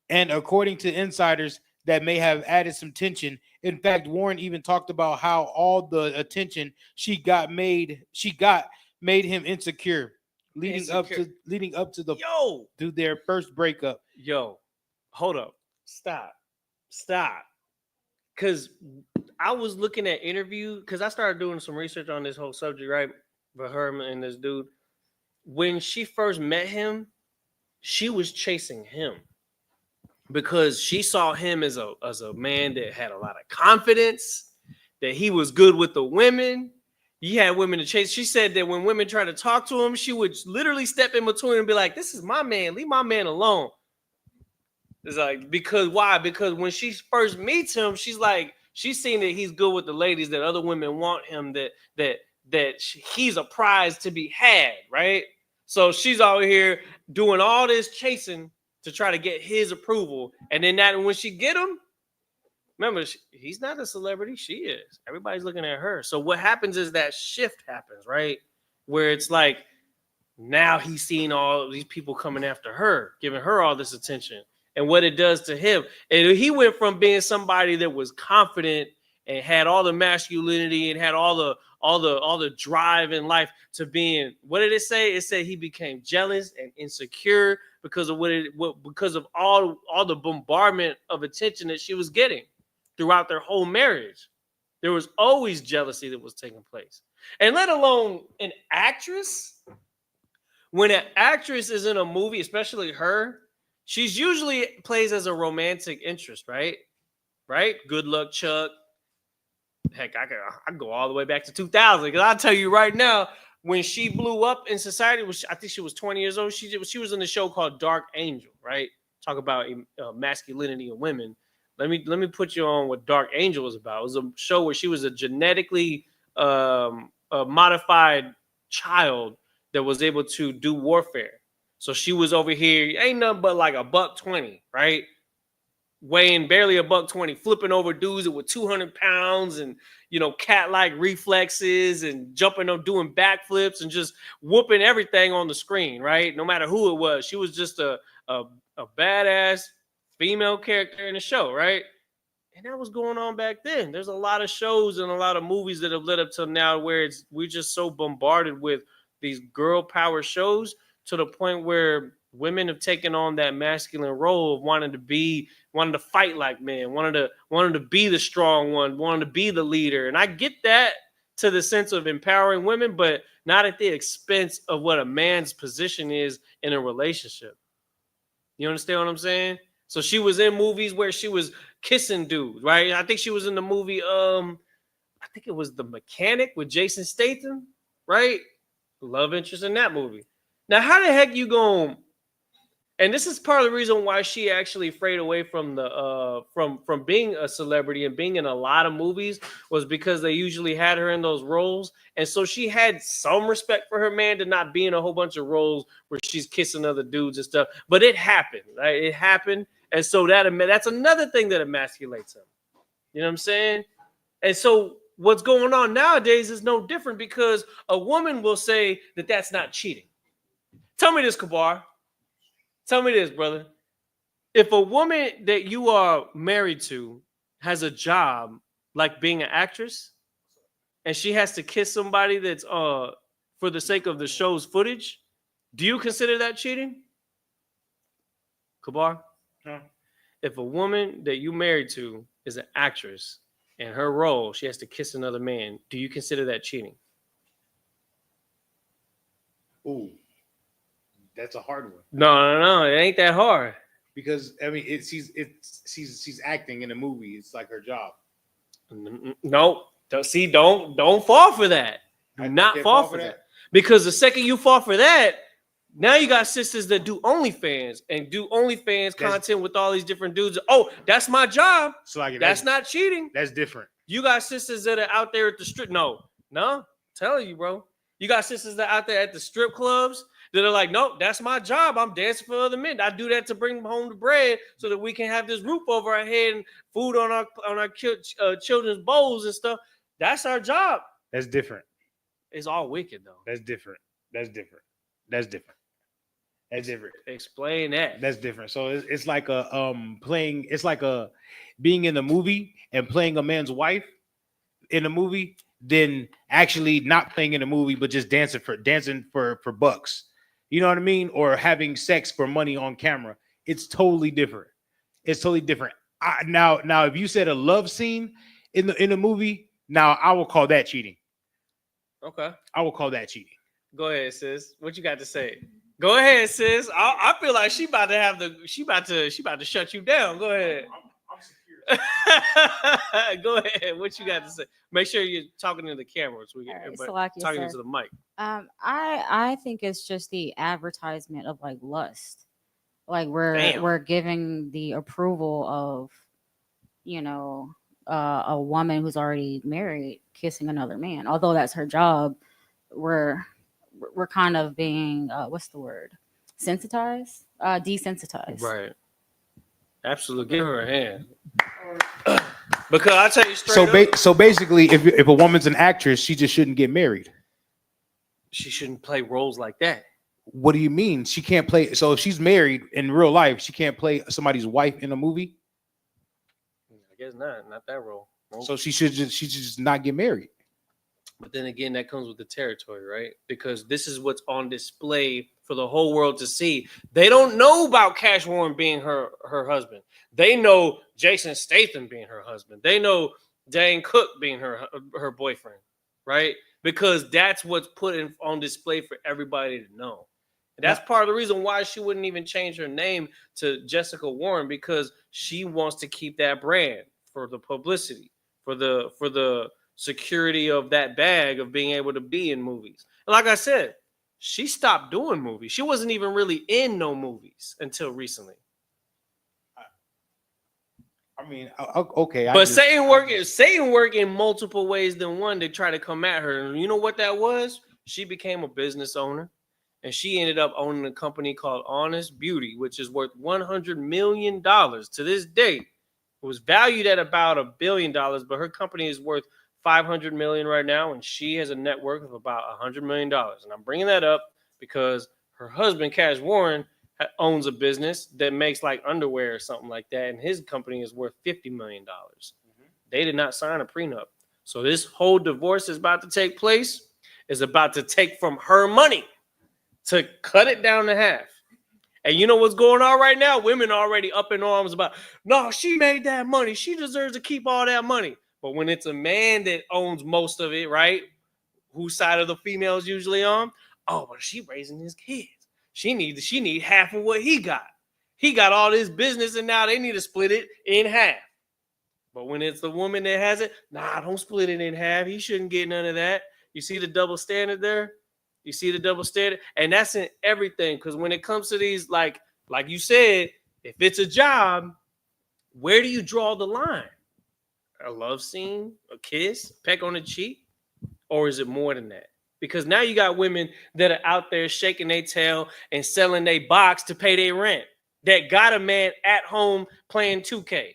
And according to insiders, that may have added some tension. In fact, Warren even talked about how all the attention she got made him insecure, leading up to their first breakup. Yo, hold up, stop, because I was looking at interview, because I started doing some research on this whole subject, right, for her and this dude. When she first met him, she was chasing him because she saw him as a man that had a lot of confidence, that he was good with the women. He had women to chase. She said that when women tried to talk to him, she would literally step in between and be like, "This is my man. Leave my man alone." It's like, because why? Because when she first meets him, she's seen that he's good with the ladies, that other women want him, that he's a prize to be had, right? So she's out here doing all this chasing to try to get his approval, and then when she get him, remember, he's not a celebrity. She is. Everybody's looking at her. So what happens is that shift happens, right? Where it's like, now he's seeing all these people coming after her, giving her all this attention. And what it does to him. And he went from being somebody that was confident and had all the masculinity and had all the drive in life to being, what did it say? It said he became jealous and insecure because of because of all the bombardment of attention that she was getting throughout their whole marriage. There was always jealousy that was taking place. And let alone an actress. When an actress is in a movie, especially her, she's usually plays as a romantic interest, right? Right? Good Luck Chuck. Heck, I can go all the way back to 2000, because I'll tell you right now, when she blew up in society, I think she was 20 years old. She was in the show called Dark Angel, right? Talk about masculinity in women. Let me put you on what Dark Angel was about. It was a show where she was a genetically modified child that was able to do warfare. So she was over here, ain't nothing but like $120, right? Weighing barely $120, flipping over dudes that were 200 pounds and, cat-like reflexes and jumping up, doing backflips and just whooping everything on the screen, right? No matter who it was. She was just a badass female character in the show, right? And that was going on back then. There's a lot of shows and a lot of movies that have led up to now where we're just so bombarded with these girl power shows to the point where women have taken on that masculine role of wanting to fight like men, wanting to be the strong one, wanting to be the leader. And I get that to the sense of empowering women, but not at the expense of what a man's position is in a relationship. You understand what I'm saying? So she was in movies where she was kissing dudes, right? I think she was in the movie, I think it was The Mechanic with Jason Statham, right? Love interest in that movie. Now, how the heck you going? And this is part of the reason why she actually frayed away from the from being a celebrity and being in a lot of movies, was because they usually had her in those roles, and so she had some respect for her man to not be in a whole bunch of roles where she's kissing other dudes and stuff. But it happened, right? It happened, and so that's another thing that emasculates him. You know what I'm saying? And so what's going on nowadays is no different, because a woman will say that that's not cheating. Tell me this, Kabar. Tell me this, brother. If a woman that you are married to has a job like being an actress, and she has to kiss somebody that's for the sake of the show's footage, do you consider that cheating? Kabar? Huh? If a woman that you married to is an actress and her role, she has to kiss another man, do you consider that cheating? Ooh, that's a hard one. No, it ain't that hard. Because I mean, she's acting in a movie. It's like her job. No, don't fall for that. Do not fall for that. Because the second you fall for that, now you got sisters that do OnlyFans and do OnlyFans content with all these different dudes. Oh, that's my job. So like, that's not cheating. That's different. You got sisters that are out there at the strip. No, telling you, bro. You got sisters that are out there at the strip clubs that are like, nope, that's my job. I'm dancing for other men. I do that to bring home the bread so that we can have this roof over our head and food on our children's bowls and stuff. That's our job. That's different. It's all wicked though. That's different. Explain that. That's different. So it's like a playing. It's like a being in the movie and playing a man's wife in a movie, then actually not playing in a movie but just dancing for bucks. You know what I mean? Or having sex for money on camera. It's totally different. Now, if you said a love scene in the movie, now I will call that cheating. Okay. I will call that cheating. Go ahead, sis. What you got to say? Go ahead, sis. I feel like she about to shut you down. Go ahead. I'm secure. Go ahead. What you got to say? Make sure you're talking to the camera so we get talking into the mic. I think it's just the advertisement of like lust. Like we're giving the approval of, a woman who's already married kissing another man. Although that's her job, we're kind of being what's the word? Sensitized? Desensitized. Right. Absolutely. Give her a hand. Because I tell you straight so basically, if a woman's an actress, she just shouldn't get married. She shouldn't play roles like that. What do you mean? She can't play. So if she's married in real life, she can't play somebody's wife in a movie? I guess not that role. Nope. So she should just not get married. But then again, that comes with the territory, right? Because this is what's on display for the whole world to see. They don't know about Cash Warren being her husband. They know Jason Statham being her husband. They know Dane Cook being her boyfriend, right? Because that's what's put on display for everybody to know. And that's part of the reason why she wouldn't even change her name to Jessica Warren, because she wants to keep that brand for the publicity, for the security of that bag of being able to be in movies. And like I said, she stopped doing movies. She wasn't even really in no movies until recently. I mean, okay. But Satan worked in multiple ways than one to try to come at her. And you know what that was? She became a business owner, and she ended up owning a company called Honest Beauty, which is worth $100 million to this day. It was valued at about $1 billion, but her company is worth $500 million right now, and she has a net worth of about $100 million. And I'm bringing that up because her husband, Cash Warren, owns a business that makes like underwear or something like that, and his company is worth $50 million. They did not sign a prenup. So this whole divorce is about to take place is about to take from her money to cut it down to half. And you know what's going on right now? Women already up in arms about, no, she made that money. She deserves to keep all that money. But when it's a man that owns most of it, right? Whose side of the female is usually on? Oh, but she raising his kids. She need half of what he got. He got all this business, and now they need to split it in half. But when it's the woman that has it, nah, don't split it in half. He shouldn't get none of that. You see the double standard there? You see the double standard? And that's in everything. Because when it comes to these, like you said, if it's a job, where do you draw the line? A love scene, a kiss, peck on the cheek? Or is it more than that? Because now you got women that are out there shaking their tail and selling their box to pay their rent. That got a man at home playing 2K.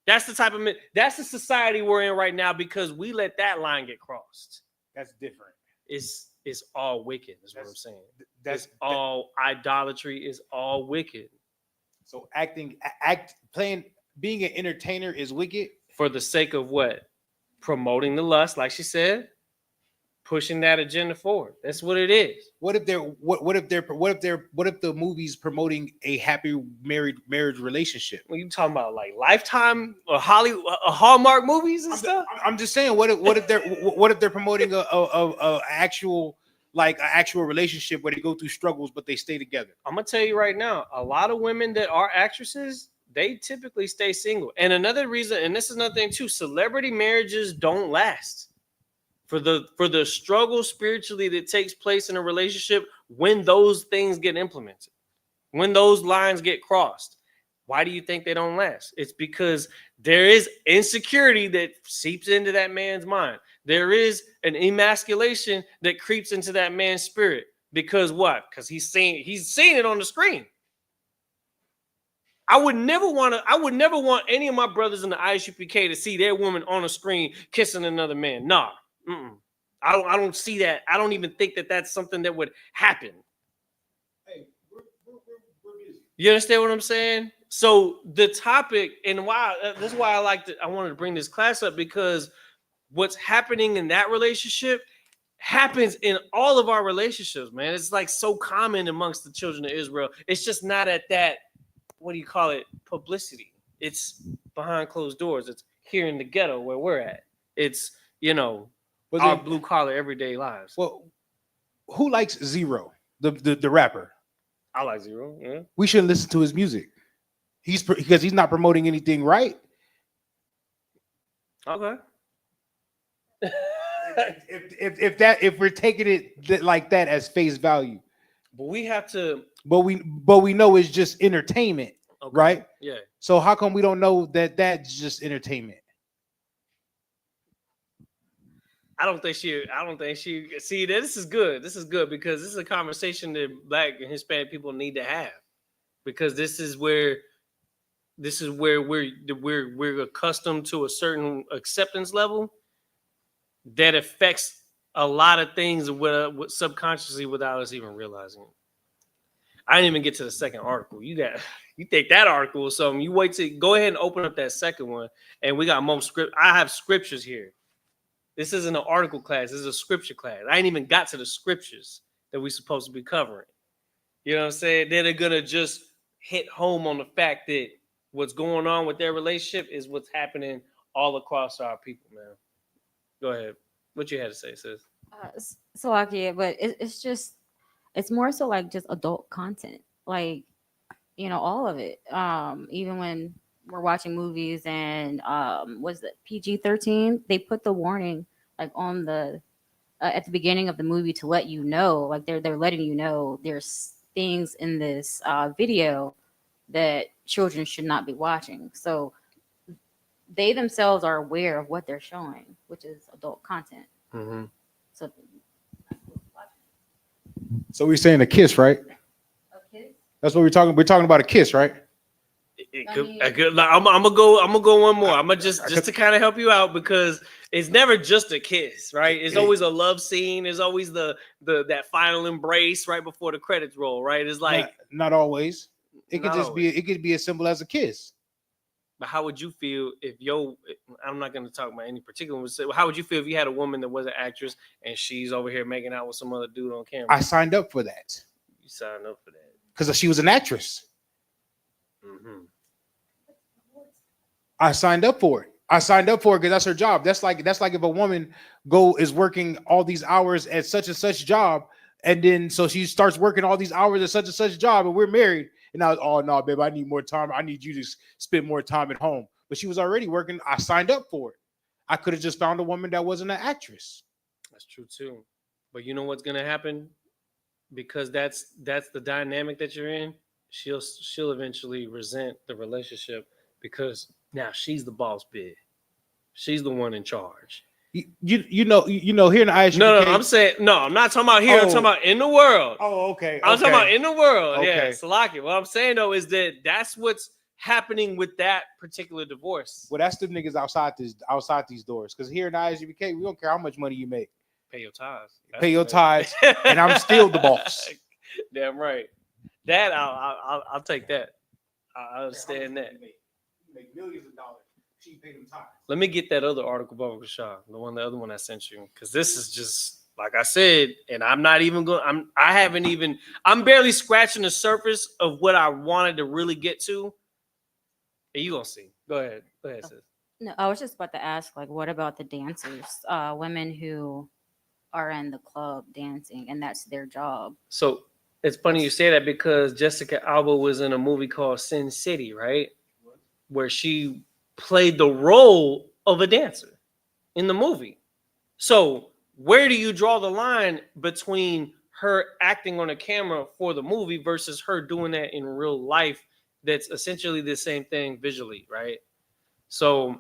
That's the type of that's the society we're in right now because we let that line get crossed. That's different. It's all wicked, is what I'm saying. All idolatry is all wicked. So being an entertainer is wicked. For the sake of what? Promoting the lust, like she said, pushing that agenda forward. That's what it is. What if the movie's promoting a happy marriage relationship? When you talking about like Lifetime or Hollywood, Hallmark movies and stuff? I'm just saying, what if they're promoting a actual relationship where they go through struggles but they stay together? I'm gonna tell you right now, a lot of women that are actresses, they typically stay single. And another reason, and this is another thing too, celebrity marriages don't last. For the struggle spiritually that takes place in a relationship when those things get implemented, when those lines get crossed. Why do you think they don't last? It's because there is insecurity that seeps into that man's mind. There is an emasculation that creeps into that man's spirit. Because what? Because he's seen it on the screen. I would never want any of my brothers in the Isupk to see their woman on a screen kissing another man. Nah. I don't see that. I don't even think that that's something that would happen. Hey, we're busy. You understand what I'm saying? So the topic and why that's why I wanted to bring this class up, because what's happening in that relationship happens in all of our relationships, man. It's like so common amongst the children of Israel. It's just not at that, what do you call it, publicity. It's behind closed doors. It's here in the ghetto where we're at. It's, our blue collar everyday lives. Well, who likes Zero, the rapper? I like Zero. Yeah. We shouldn't listen to his music. Because he's not promoting anything right. Okay. if we're taking it like that as face value, but we have to. But we know it's just entertainment, okay, right? Yeah. So how come we don't know that that's just entertainment? I don't think she see that this is good. This is good because this is a conversation that Black and Hispanic people need to have, because this is where we're accustomed to a certain acceptance level that affects a lot of things with subconsciously without us even realizing it. I didn't even get to the second article. You think that article or something. You wait to go ahead and open up that second one, and we got more script. I have scriptures here. This isn't an article class. This is a scripture class. I ain't even got to the scriptures that we're supposed to be covering. You know what I'm saying? They're going to just hit home on the fact that what's going on with their relationship is what's happening all across our people, man. Go ahead. What you had to say, sis? So but it's more so like just adult content. Like, all of it. Even when we're watching movies and was it PG-13? They put the warning like on the at the beginning of the movie to let you know, like they're letting you know there's things in this video that children should not be watching. So they themselves are aware of what they're showing, which is adult content. Mm-hmm. So we're saying a kiss, right? A kiss? That's what we're talking. We're talking about a kiss, right? I'm gonna go one more. I'm gonna just to kind of help you out because it's never just a kiss, right? It's always a love scene. There's always the that final embrace right before the credits roll, right? It's like not always. It could not just always. be. It could be as simple as a kiss. But how would you feel if I'm not gonna talk about any particular one. How would you feel if you had a woman that was an actress and she's over here making out with some other dude on camera? I signed up for that. You signed up for that because she was an actress. Mm-hmm. I signed up for it. I signed up for it because that's her job. That's like if a woman is working all these hours at such and such job, and then so she starts working all these hours at such and such job, and we're married. And I was, oh no, babe, I need more time. I need you to spend more time at home. But she was already working. I signed up for it. I could have just found a woman that wasn't an actress. That's true too. But you know what's gonna happen? Because that's the dynamic that you're in. She'll eventually resent the relationship because now she's the boss bitch. She's the one in charge. You know here in the Isupk. No, I'm saying no. I'm not talking about here. I'm talking about in the world. Oh, okay. I'm talking about in the world. Okay. Yeah, Salaki. What I'm saying though is that's what's happening with that particular divorce. Well, that's the niggas outside these doors. Because here in the Isupk, we don't care how much money you make. Pay your tithes. Pay your tithes, and I'm still the boss. Damn right. That I'll take that. I understand that. You make millions of dollars. She paid them tithes. Let me get that other article, Baba Rashad, the other one I sent you, because this is just like I said, and I'm not even going. I'm barely scratching the surface of what I wanted to really get to. And you gonna see. Go ahead, sis. No, I was just about to ask, like, what about the dancers, women who are in the club dancing, and that's their job? So it's funny you say that because Jessica Alba was in a movie called Sin City, right? Where she played the role of a dancer in the movie. So where do you draw the line between her acting on a camera for the movie versus her doing that in real life? That's essentially the same thing visually, right? So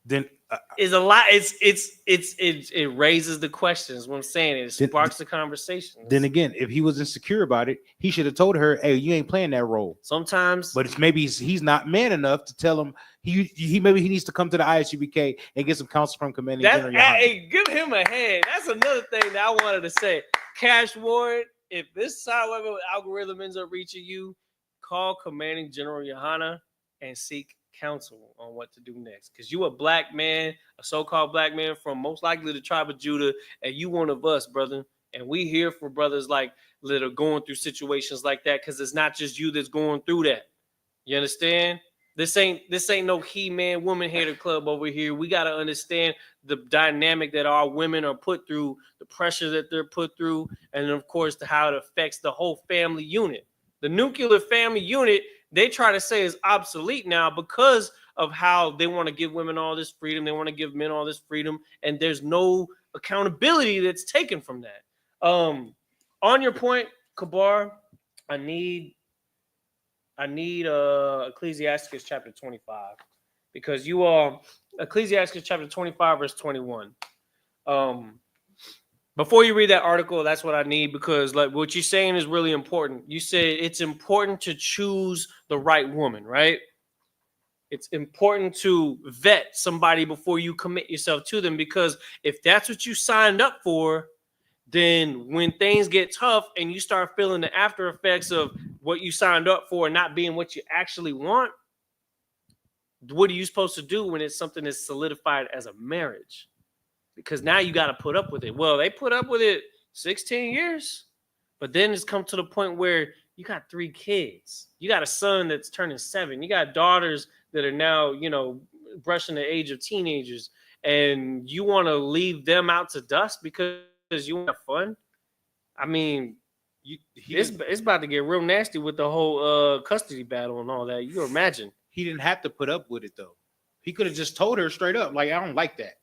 then it's a lot. It raises the questions. What I'm saying, it sparks the conversation. Then again, if he was insecure about it, he should have told her, "Hey, you ain't playing that role." Sometimes, but it's maybe he's not man enough to tell him. He maybe he needs to come to the Isupk and get some counsel from Commanding General. Hey, give him a hand. That's another thing that I wanted to say. Cash Ward, if this cyber algorithm ends up reaching you, call Commanding General Yohana and seek counsel on what to do next, because you a black man, a so-called black man from most likely the tribe of Judah, and you one of us, brother. And we here for brothers like that are going through situations like that, because it's not just you that's going through that. You understand? This ain't no he-man woman hater club over here. We got to understand the dynamic that our women are put through, the pressure that they're put through, and of course how it affects the whole family unit. The nuclear family unit, they try to say, is obsolete now because of how they want to give women all this freedom. They want to give men all this freedom, and there's no accountability that's taken from that. On your point, Kabar, I need Ecclesiastes chapter 25, because you are Ecclesiastes chapter 25 verse 21. Before you read that article, that's what I need, because like what you're saying is really important. You said it's important to choose the right woman, right? It's important to vet somebody before you commit yourself to them, because if that's what you signed up for, then when things get tough and you start feeling the after effects of what you signed up for not being what you actually want, what are you supposed to do when it's something that's solidified as a marriage? Because now you got to put up with it. Well, they put up with it 16 years, but then it's come to the point where you got 3 kids. You got a son that's turning 7. You got daughters that are now, brushing the age of teenagers, and you want to leave them out to dust because you want to have fun. I mean, it's about to get real nasty with the whole custody battle and all that. You imagine. He didn't have to put up with it though. He could have just told her straight up, like, I don't like that.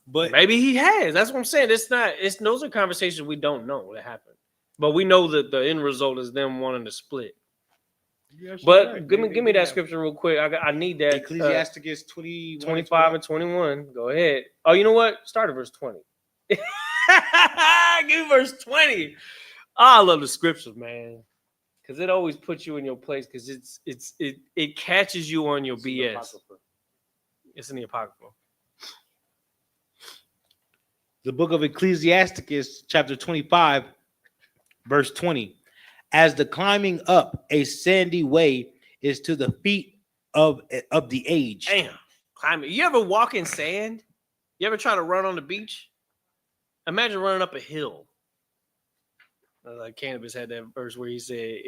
But maybe he has. That's what I'm saying. Those are conversations we don't know that happen. But we know that the end result is them wanting to split. But right. give me that scripture real quick. I need that. Ecclesiastes 25 and 21. Go ahead. Oh, you know what? Start at verse 20. Give me verse 20. Oh, I love the scriptures, man. Because it always puts you in your place. Because it catches you on your BS. It's in the Apocrypha. The book of Ecclesiasticus, chapter 25, verse 20. As the climbing up a sandy way is to the feet of the aged. Damn. Climbing. You ever walk in sand? You ever try to run on the beach? Imagine running up a hill. Like Cannabis had that verse where he said,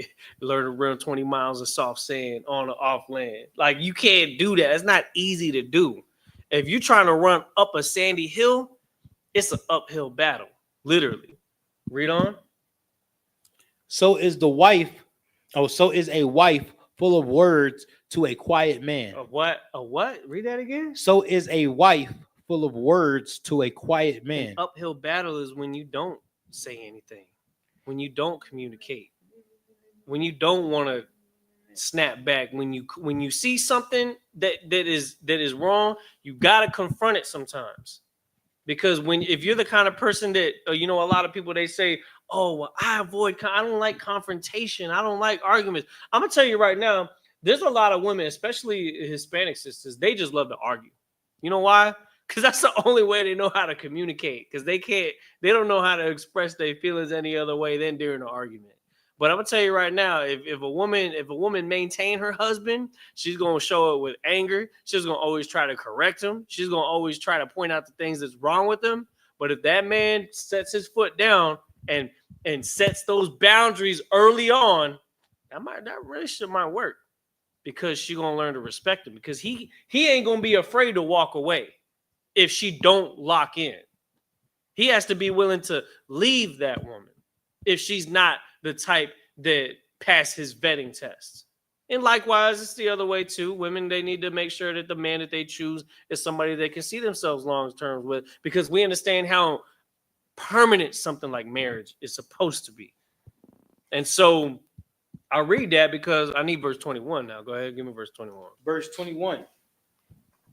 learn to run 20 miles of soft sand on or off land. Like, you can't do that. It's not easy to do. If you're trying to run up a sandy hill, it's an uphill battle, literally. Read on. So is a wife full of words to a quiet man. A what? A what? Read that again. So is a wife full of words to a quiet man. An uphill battle is when you don't say anything, when you don't communicate, when you don't want to snap back, when you see something that is wrong, you gotta confront it sometimes. Because if you're the kind of person that, a lot of people, they say, oh, well, I don't like confrontation. I don't like arguments. I'm going to tell you right now, there's a lot of women, especially Hispanic sisters, they just love to argue. You know why? Because that's the only way they know how to communicate. Because they don't know how to express their feelings any other way than during an argument. But I'm gonna tell you right now, if a woman maintain her husband, she's gonna show it with anger. She's gonna always try to correct him. She's gonna always try to point out the things that's wrong with him. But if that man sets his foot down and sets those boundaries early on, that relationship might work, because she's gonna learn to respect him, because he ain't gonna be afraid to walk away if she don't lock in. He has to be willing to leave that woman if she's not the type that pass his vetting tests. And likewise, it's the other way too. Women, they need to make sure that the man that they choose is somebody they can see themselves long term with, because we understand how permanent something like marriage is supposed to be. And so I read that because I need verse 21 now. Go ahead, give me verse 21. Verse 21.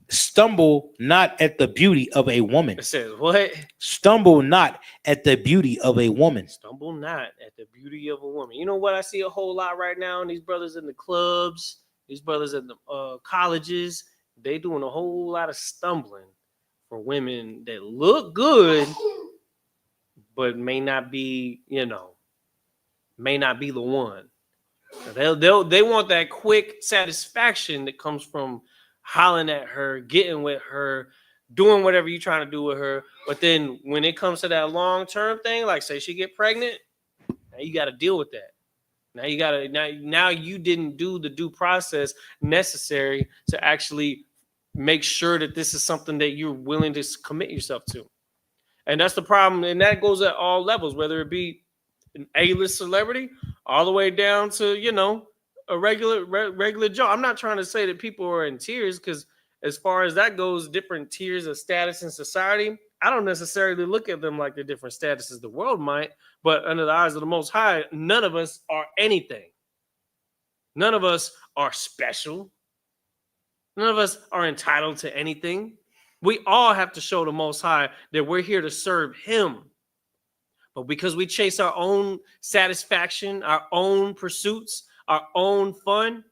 Stumble not at the beauty of a woman. It says what? Stumble not at the beauty of a woman. Stumble not at the beauty of a woman. You know what I see a whole lot right now? And these brothers in the clubs, these brothers in the colleges, they doing a whole lot of stumbling for women that look good, but may not be the one. They want that quick satisfaction that comes from hollering at her, getting with her, doing whatever you're trying to do with her. But then when it comes to that long-term thing, like say she get pregnant, now you got to deal with that. Now you didn't do the due process necessary to actually make sure that this is something that you're willing to commit yourself to. And that's the problem. And that goes at all levels, whether it be an A-list celebrity all the way down to, a regular Joe. I'm not trying to say that people are in tiers, because as far as that goes, different tiers of status in society, I don't necessarily look at them like the different statuses the world might, but under the eyes of the Most High, none of us are anything. None of us are special. None of us are entitled to anything. We all have to show the Most High that we're here to serve him. But because we chase our own satisfaction, our own pursuits, our own fun,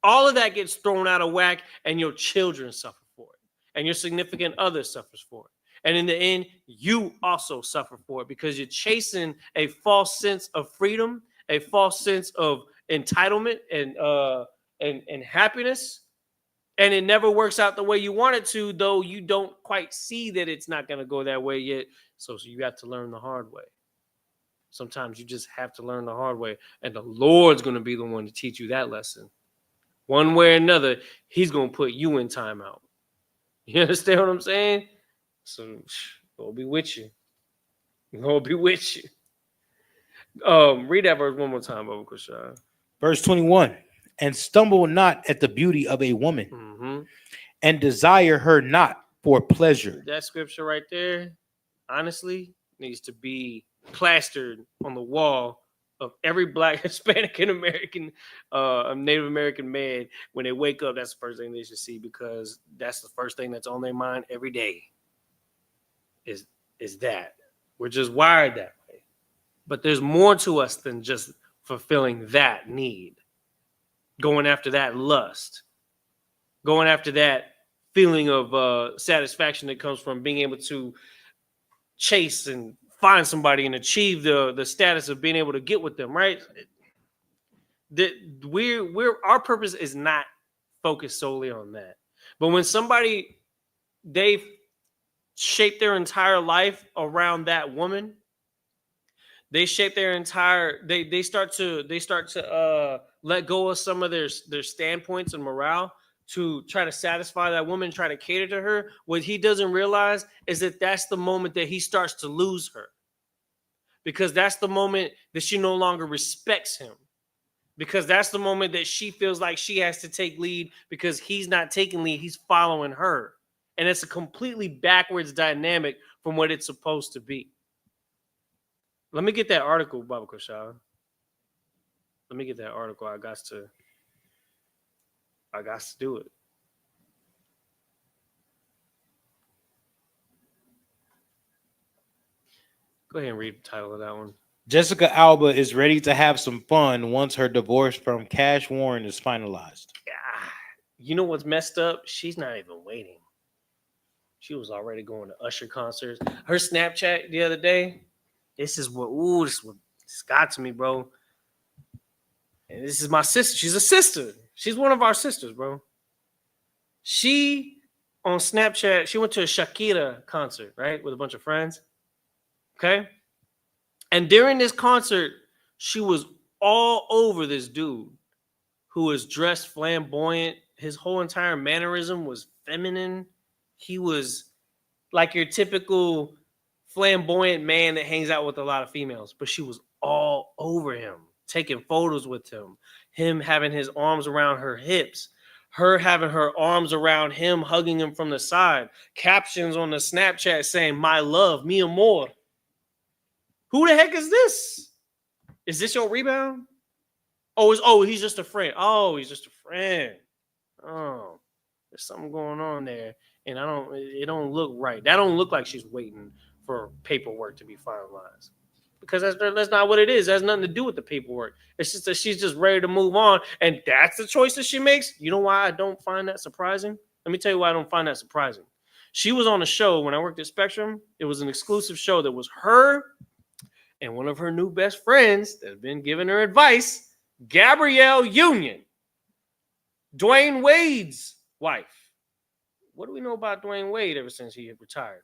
all of that gets thrown out of whack, and your children suffer for it, and your significant other suffers for it. And in the end, you also suffer for it, because you're chasing a false sense of freedom, a false sense of entitlement and happiness. And it never works out the way you want it to, though you don't quite see that it's not going to go that way yet. So you have to learn the hard way. Sometimes you just have to learn the hard way. And the Lord's going to be the one to teach you that lesson. One way or another, he's going to put you in timeout. You understand what I'm saying? So Lord be with you. Lord be with you. Read that verse one more time, Baba Kushan. Verse 21. And stumble not at the beauty of a woman, and desire her not for pleasure. That scripture right there, honestly, needs to be plastered on the wall of every Black, Hispanic, and American, Native American man. When they wake up, that's the first thing they should see, because that's the first thing that's on their mind every day. Is that we're just wired that way. But there's more to us than just fulfilling that need, going after that lust, going after that feeling of satisfaction that comes from being able to chase and find somebody and achieve the status of being able to get with them, right? That we're our purpose is not focused solely on that. But when somebody, they shape their entire life around that woman, they shape their entire they start to let go of some of their standpoints and morale to try to satisfy that woman, try to cater to her. What he doesn't realize is that that's the moment that he starts to lose her, because that's the moment that she no longer respects him, because that's the moment that she feels like she has to take lead because he's not taking lead, he's following her. And it's a completely backwards dynamic from what it's supposed to be. Let me get that article, Baba Kushal. Let me get that article. I got to do it. Go ahead and read the title of that one. Jessica Alba is ready to have some fun once her divorce from Cash Warren is finalized. You know what's messed up? She's not even waiting. She was already going to Usher concerts. Her Snapchat the other day, this got to me, bro. And this is my sister. She's a sister. She's one of our sisters, bro. She, on Snapchat, she went to a Shakira concert, right? With a bunch of friends. Okay? And during this concert, she was all over this dude who was dressed flamboyant. His whole entire mannerism was feminine. He was like your typical flamboyant man that hangs out with a lot of females, but she was all over him, taking photos with him having his arms around her hips, her having her arms around him, hugging him from the side, captions on the Snapchat saying, "My love, mi amor." Who the heck is this? Is this your rebound? He's just a friend. Oh, he's just a friend. Oh, there's something going on there. And it don't look right. That don't look like she's waiting for paperwork to be finalized, because that's not what it is. That has nothing to do with the paperwork. It's just that she's just ready to move on, and that's the choice that she makes. You know why I don't find that surprising? Let me tell you why I don't find that surprising. She was on a show when I worked at Spectrum. It was an exclusive show that was her and one of her new best friends that have been giving her advice, Gabrielle Union, Dwayne Wade's wife. What do we know about Dwayne Wade ever since he had retired?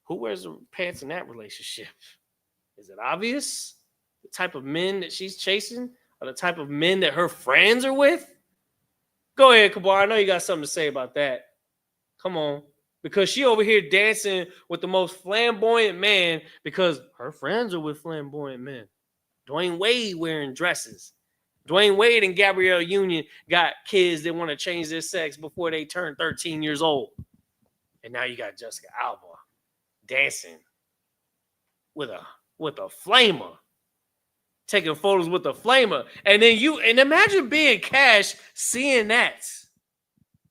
Who wears the pants in that relationship? Is it obvious? The type of men that she's chasing are the type of men that her friends are with? Go ahead, Kabar. I know you got something to say about that. Come on. Because she over here dancing with the most flamboyant man because her friends are with flamboyant men. Dwayne Wade wearing dresses. Dwayne Wade and Gabrielle Union got kids that want to change their sex before they turn 13 years old. And now you got Jessica Alba dancing with a flamer, taking photos with a flamer. And then imagine being Cash seeing that.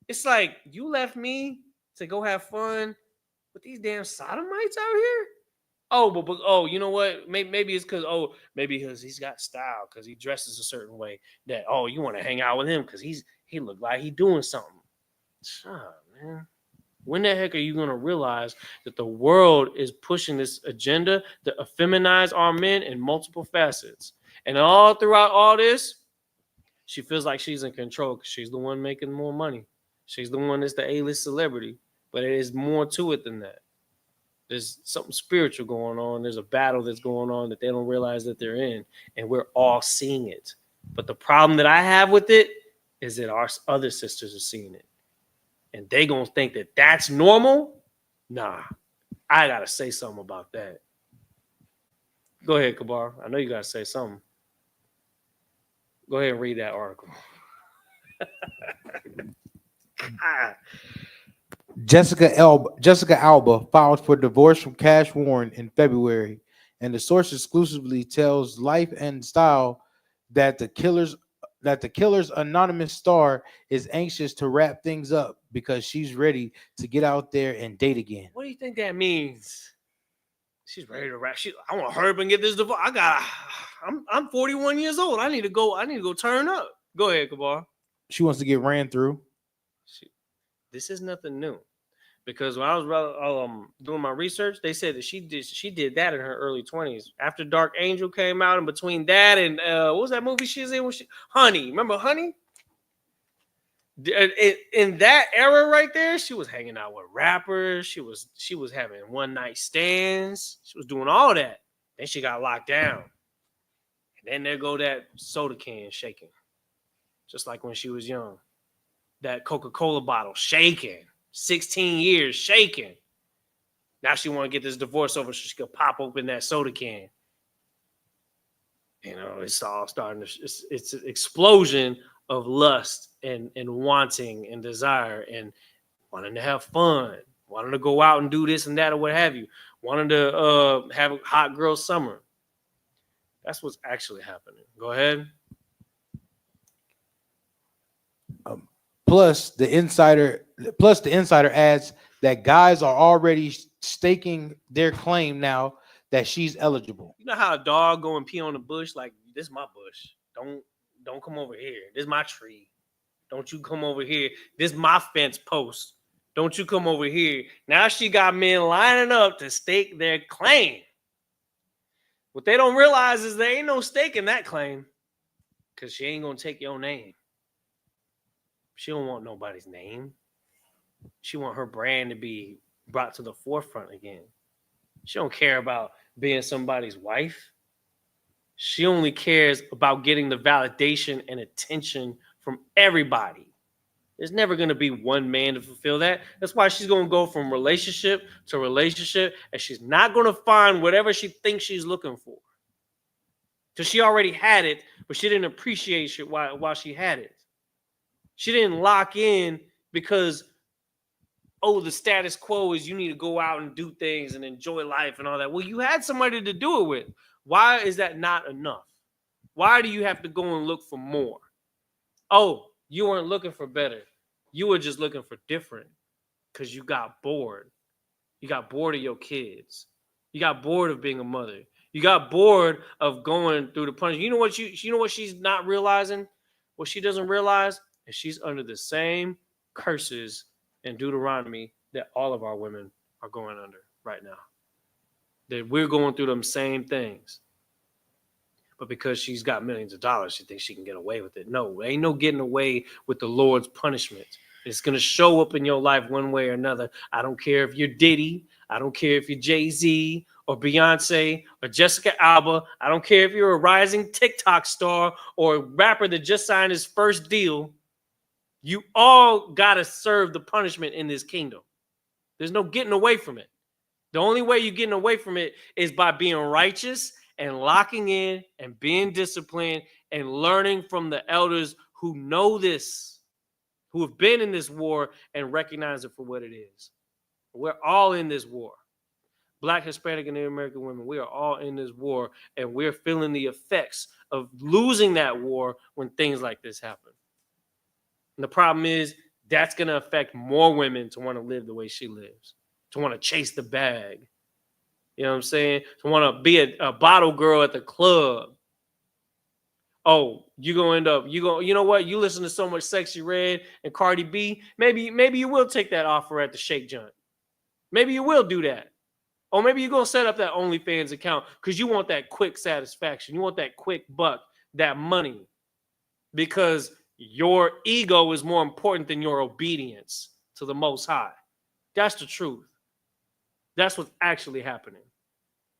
It's like, you left me to go have fun with these damn sodomites out here? But you know what? Maybe it's because he's got style, because he dresses a certain way that, you want to hang out with him because he look like he doing something. Shut up, man. When the heck are you going to realize that the world is pushing this agenda to effeminize our men in multiple facets? And all throughout all this, she feels like she's in control because she's the one making more money. She's the one that's the A-list celebrity. But it is more to it than that. There's something spiritual going on. There's a battle that's going on that they don't realize that they're in. And we're all seeing it. But the problem that I have with it is that our other sisters are seeing it. And they going to think that that's normal? Nah. I got to say something about that. Go ahead, Kabar. I know you got to say something. Go ahead and read that article. Jessica Alba filed for divorce from Cash Warren in February, and the source exclusively tells Life and Style that the killer's anonymous star is anxious to wrap things up because she's ready to get out there and date again. What do you think that means? She's ready to rap. I want to hurry up and get this divorce. I'm 41 years old. I need to go turn up. Go ahead, Kabar. She wants to get ran through. This is nothing new. Because when I was doing my research, they said that she did that in her early 20s. After Dark Angel came out, and between that and what was that movie she was in? Honey. Remember Honey? In that era right there, she was hanging out with rappers. She was having one night stands. She was doing all that. Then she got locked down. And then there go that soda can shaking. Just like when she was young. That Coca-Cola bottle shaking. 16 years shaking. Now she want to get this divorce over so she could pop open that soda can. You know, it's all starting to, it's an explosion of lust and wanting and desire and wanting to have fun, wanting to go out and do this and that or what have you, wanting to have a hot girl summer. That's what's actually happening. Go ahead. Plus the insider adds that guys are already staking their claim now that she's eligible. You know how a dog go and pee on the bush? Like, this is my bush. Don't come over here. This is my tree. Don't you come over here. This is my fence post. Don't you come over here. Now she got men lining up to stake their claim. What they don't realize is there ain't no stake in that claim because she ain't going to take your name. She don't want nobody's name. She want her brand to be brought to the forefront again. She don't care about being somebody's wife. She only cares about getting the validation and attention from everybody. There's never going to be one man to fulfill that. That's why she's going to go from relationship to relationship, and she's not going to find whatever she thinks she's looking for. Because she already had it, but she didn't appreciate it while she had it. She didn't lock in because, the status quo is you need to go out and do things and enjoy life and all that. Well, you had somebody to do it with. Why is that not enough? Why do you have to go and look for more? Oh, you weren't looking for better. You were just looking for different because you got bored. You got bored of your kids. You got bored of being a mother. You got bored of going through the punishment. You know what she's not realizing? What she doesn't realize is she's under the same curses in Deuteronomy that all of our women are going under right now. That we're going through them same things. But because she's got millions of dollars, she thinks she can get away with it. No, ain't no getting away with the Lord's punishment. It's going to show up in your life one way or another. I don't care if you're Diddy. I don't care if you're Jay-Z or Beyonce or Jessica Alba. I don't care if you're a rising TikTok star or a rapper that just signed his first deal. You all got to serve the punishment in this kingdom. There's no getting away from it. The only way you're getting away from it is by being righteous and locking in and being disciplined and learning from the elders who know this, who have been in this war and recognize it for what it is. We're all in this war. Black, Hispanic, and Native American women, we are all in this war, and we're feeling the effects of losing that war when things like this happen. And the problem is that's going to affect more women to want to live the way she lives, to want to chase the bag. You know what I'm saying? To want to be a bottle girl at the club. Oh, you know what? You listen to so much Sexy Red and Cardi B. Maybe you will take that offer at the Shake Joint. Maybe you will do that. Or maybe you're going to set up that OnlyFans account because you want that quick satisfaction. You want that quick buck, that money. Because your ego is more important than your obedience to the Most High. That's the truth. That's what's actually happening.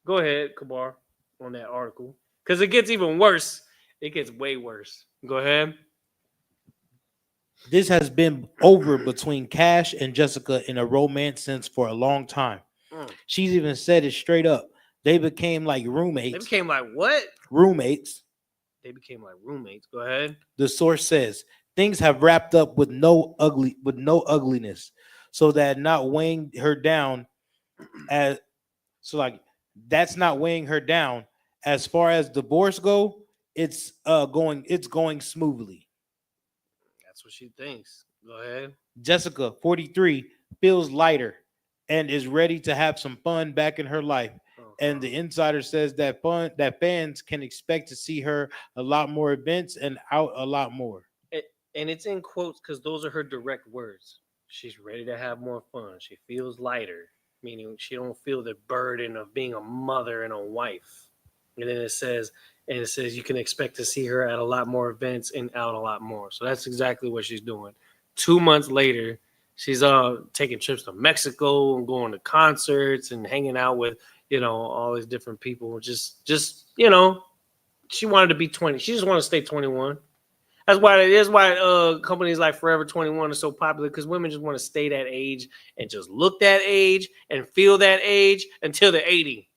Go ahead, Kabar, on that article. Because it gets even worse. It gets way worse. Go ahead. This has been over between Cash and Jessica in a romance since for a long time. She's even said it straight up. They became like roommates. They became like what? Roommates. They became like roommates. Go ahead. The source says things have wrapped up with no ugliness, so that not weighing her down that's not weighing her down. As far as divorce go, it's going smoothly. That's what she thinks. Go ahead. Jessica, 43, feels lighter and is ready to have some fun back in her life. Oh, And the insider says that fans can expect to see her a lot more events and out a lot more. And it's in quotes because those are her direct words. She's ready to have more fun. She feels lighter, meaning she don't feel the burden of being a mother and a wife. And then it says you can expect to see her at a lot more events and out a lot more. So that's exactly what she's doing. 2 months later, she's taking trips to Mexico and going to concerts and hanging out with, all these different people. Just she wanted to be 20. She just wanted to stay 21. That's why companies like Forever 21 are so popular, because women just want to stay that age and just look that age and feel that age until they're 80.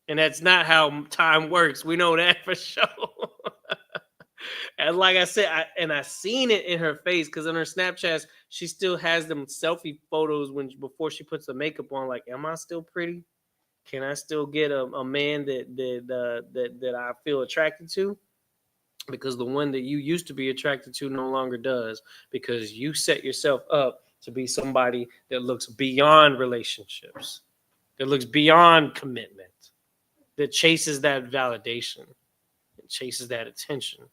And that's not how time works. We know that for sure. And like I said, I seen it in her face, because in her Snapchats, she still has them selfie photos before she puts the makeup on. Like, am I still pretty? Can I still get a man that I feel attracted to? Because the one that you used to be attracted to no longer does, because you set yourself up to be somebody that looks beyond relationships, that looks beyond commitment, that chases that validation, that chases that attention.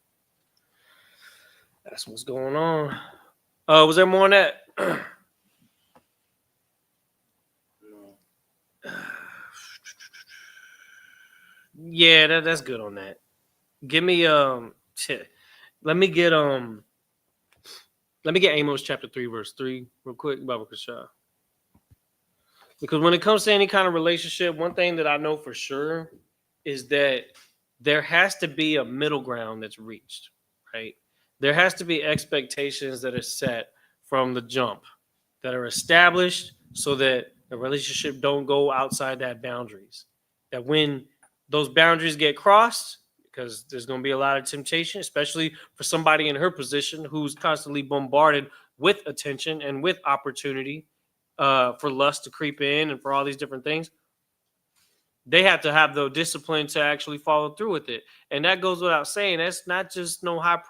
That's what's going on. Was there more on that? Yeah, that's good on that. Give me let me get Amos chapter 3 verse 3 real quick, Baba Kasha. Because when it comes to any kind of relationship, one thing that I know for sure is that there has to be a middle ground that's reached, right? There has to be expectations that are set from the jump, that are established so that the relationship don't go outside that boundaries. That when those boundaries get crossed, because there's going to be a lot of temptation, especially for somebody in her position who's constantly bombarded with attention and with opportunity for lust to creep in and for all these different things. They have to have the discipline to actually follow through with it. And that goes without saying. That's not just no high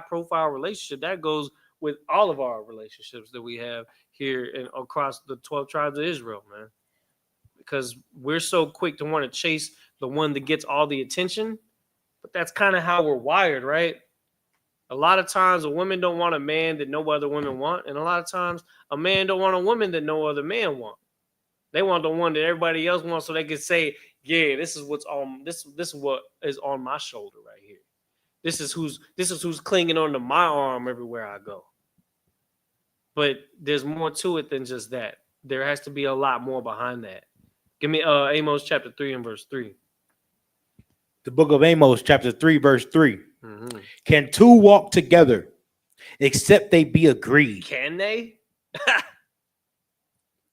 profile relationship. That goes with all of our relationships that we have here and across the 12 tribes of Israel, man. Because we're so quick to want to chase the one that gets all the attention. But that's kind of how we're wired, right? A lot of times a woman don't want a man that no other women want. And a lot of times a man don't want a woman that no other man want. They want the one that everybody else wants, so they can say, yeah, this is what's on this is what is on my shoulder right here. This is who's clinging onto my arm everywhere I go. But there's more to it than just that. There has to be a lot more behind that. Give me Amos chapter 3 and verse 3. The book of Amos chapter 3 verse 3. Mm-hmm. Can two walk together except they be agreed? Can they?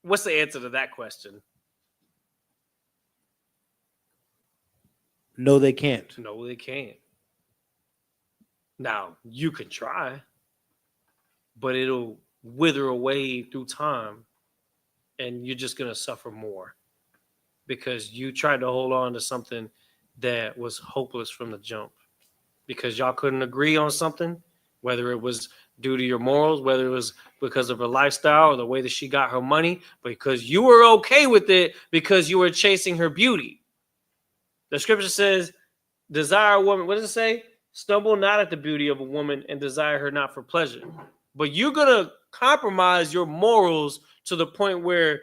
What's the answer to that question? No, they can't. No, they can't. Now, you can try, but it'll wither away through time, and you're just going to suffer more because you tried to hold on to something that was hopeless from the jump because y'all couldn't agree on something, whether it was due to your morals, whether it was because of her lifestyle or the way that she got her money, because you were okay with it because you were chasing her beauty. The scripture says, desire a woman, what does it say? Stumble not at the beauty of a woman and desire her not for pleasure. But you're going to compromise your morals to the point where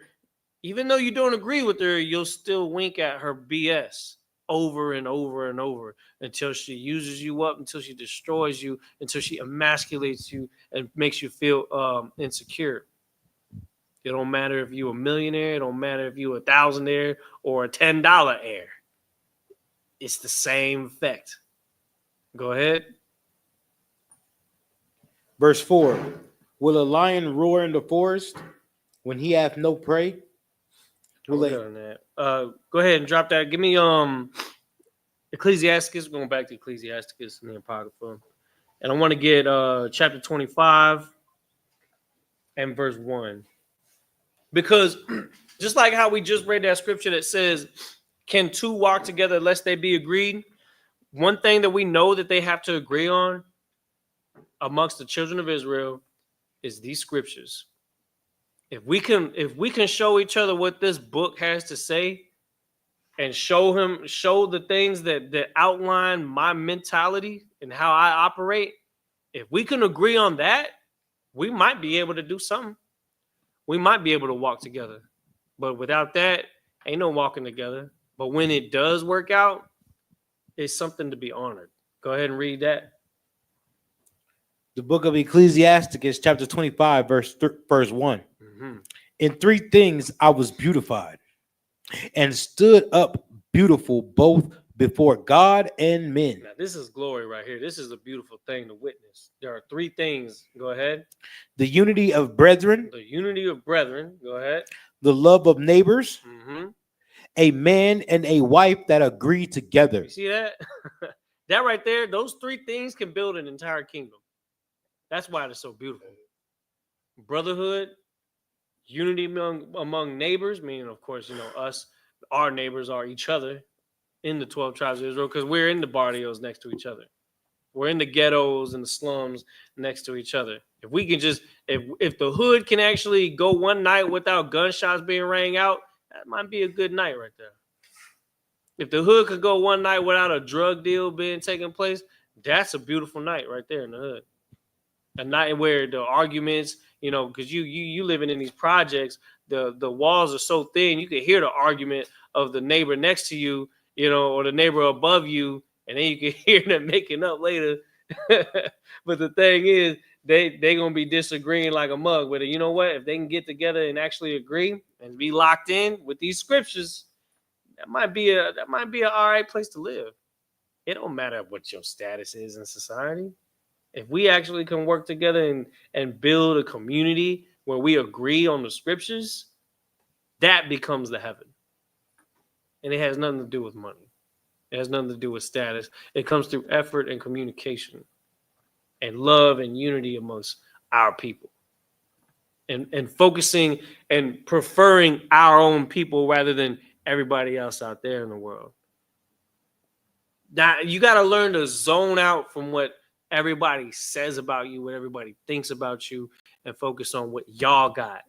even though you don't agree with her, you'll still wink at her BS over and over and over until she uses you up, until she destroys you, until she emasculates you and makes you feel insecure. It don't matter if you're a millionaire. It don't matter if you're a thousandaire or a $10 heir. It's the same effect. Go ahead. Verse 4. Will a lion roar in the forest when he hath no prey? Go ahead and drop that. Give me Ecclesiasticus. We're going back to Ecclesiasticus and the Apocrypha. And I want to get chapter 25 and verse 1. Because just like how we just read that scripture that says, can two walk together lest they be agreed? One thing that we know that they have to agree on amongst the children of Israel is these scriptures. If we can show each other what this book has to say, and show the things that outline my mentality and how I operate, if we can agree on that, we might be able to do something. We might be able to walk together. But without that, ain't no walking together. But when it does work out, it's something to be honored. Go ahead and read that. The book of Ecclesiasticus, chapter 25, verse 1. Mm-hmm. In 3 things I was beautified and stood up beautiful both before God and men. Now, this is glory right here. This is a beautiful thing to witness. There are 3 things. Go ahead. The unity of brethren. The unity of brethren. Go ahead. The love of neighbors. Mm-hmm. A man and a wife that agree together. You see that? That right there, those 3 things can build an entire kingdom. That's why it's so beautiful. Brotherhood, unity among neighbors, meaning, of course, us, our neighbors are each other in the 12 tribes of Israel, because we're in the barrios next to each other. We're in the ghettos and the slums next to each other. If we can just, if the hood can actually go one night without gunshots being rang out, that might be a good night right there. If the hood could go one night without a drug deal being taking place, that's a beautiful night right there in the hood. A night where the arguments, because you living in these projects, the walls are so thin, you can hear the argument of the neighbor next to you, or the neighbor above you, and then you can hear them making up later. But the thing is, they gonna be disagreeing like a mug. But you know what? If they can get together and actually agree and be locked in with these scriptures, that might be an all right place to live. It don't matter what your status is in society. If we actually can work together and build a community where we agree on the scriptures, that becomes the heaven. And it has nothing to do with money. It has nothing to do with status. It comes through effort and communication and love and unity amongst our people. And focusing and preferring our own people rather than everybody else out there in the world. Now, you got to learn to zone out from what everybody says about you, what everybody thinks about you, and focus on what y'all got.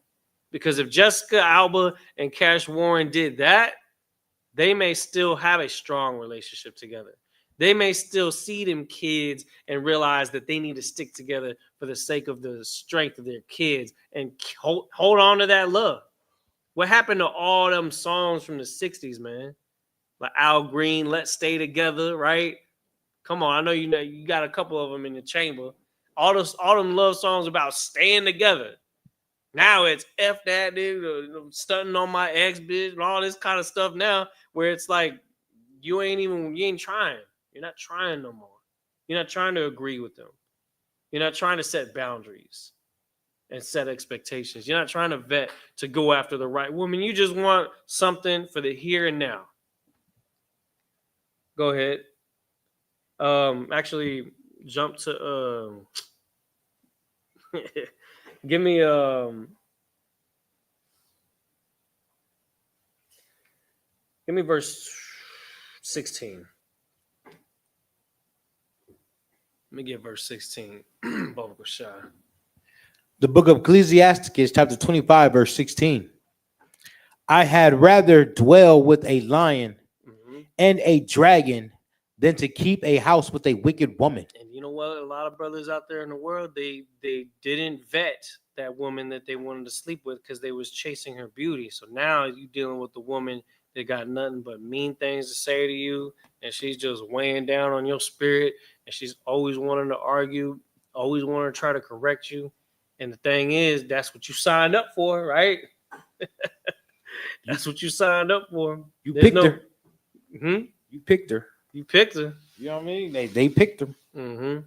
Because if Jessica Alba and Cash Warren did that, they may still have a strong relationship together. They may still see them kids and realize that they need to stick together for the sake of the strength of their kids and hold on to that love. What happened to all them songs from the 60s, man? Like Al Green, Let's Stay Together, right? Come on, I know you got a couple of them in the chamber. All them love songs about staying together. Now it's F that dude, stunting on my ex bitch and all this kind of stuff now, where it's like you ain't trying. You're not trying no more. You're not trying to agree with them. You're not trying to set boundaries and set expectations. You're not trying to vet to go after the right woman. You just want something for the here and now. Go ahead. Actually, jump to give me verse 16. Let me get verse 16. The book of Ecclesiasticus, chapter 25, verse 16. I had rather dwell with a lion and a dragon than to keep a house with a wicked woman. And you know what? A lot of brothers out there in the world, they didn't vet that woman that they wanted to sleep with because they was chasing her beauty. So now you dealing with the woman that got nothing but mean things to say to you, and she's just weighing down on your spirit, and she's always wanting to argue, always wanting to try to correct you. And the thing is, that's what you signed up for, right? That's what you signed up for. You picked her. Mm-hmm. You picked her. You picked her. You know what I mean? They picked her. Mm-hmm.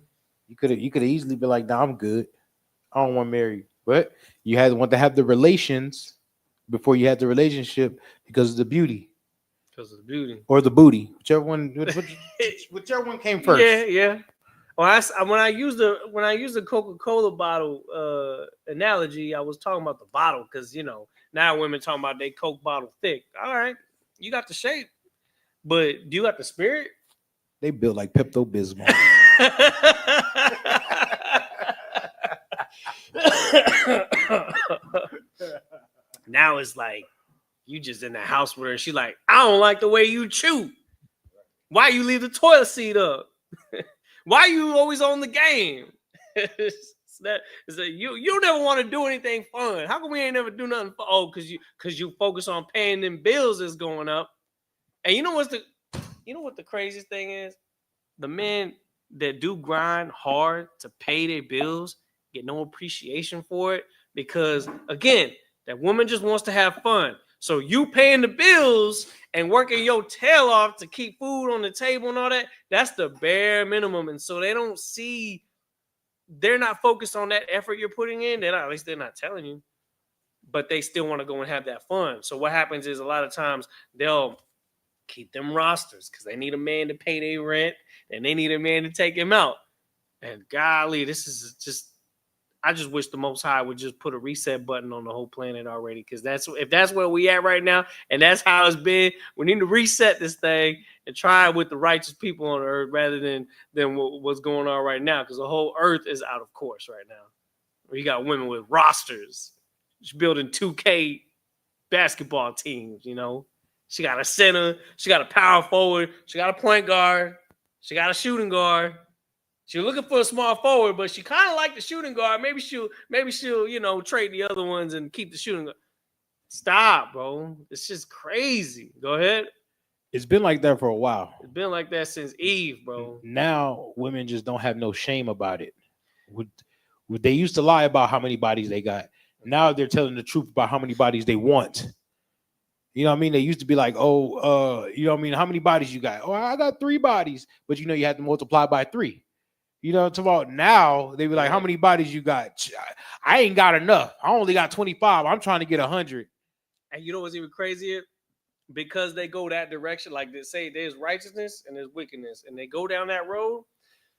You could have easily been like, nah, I'm good. I don't want to marry you. But you had to want to have the relations before you had the relationship because of the beauty. Because of the beauty. Or the booty. Whichever one came first. Yeah. Well, when I used the Coca-Cola bottle analogy, I was talking about the bottle because now women talking about they Coke bottle thick. All right, you got the shape, but do you got the spirit? They built like Pepto-Bismol. Now it's like you just in the house with her. She's like, I don't like the way you chew. Why you leave the toilet seat up? Why you always on the game? it's that you never want to do anything fun. How come we ain't never do nothing fun? Oh, because you focus on paying them bills that's going up. And you know what the craziest thing is? The men that do grind hard to pay their bills get no appreciation for it because, again, that woman just wants to have fun. So you paying the bills and working your tail off to keep food on the table and all that, that's the bare minimum. And so they don't see, they're not focused on that effort you're putting in. At least they're not telling you, but they still want to go and have that fun. So what happens is a lot of times they'll keep them rosters because they need a man to pay their rent and they need a man to take him out. And golly, this is just, I just wish the Most High would just put a reset button on the whole planet already. Because if that's where we at right now, and that's how it's been, we need to reset this thing and try it with the righteous people on earth rather than what's going on right now. Because the whole earth is out of course right now. We got women with rosters. She's building 2K basketball teams, you know. She got a center. She got a power forward. She got a point guard. She got a shooting guard. She's looking for a small forward, but she kind of like the shooting guard. Maybe she'll, trade the other ones and keep the shooting guard. Stop, bro. It's just crazy. Go ahead. It's been like that for a while. It's been like that since Eve, bro. Now women just don't have no shame about it. They used to lie about how many bodies they got. Now they're telling the truth about how many bodies they want. You know what I mean? They used to be like, oh, you know what I mean? How many bodies you got? Oh, I got 3 bodies. But you know, you have to multiply by 3. You know, it's about now they be like, how many bodies you got? I ain't got enough. I only got 25. I'm trying to get 100. And you know what's even crazier? Because they go that direction, like they say, there's righteousness and there's wickedness, and they go down that road.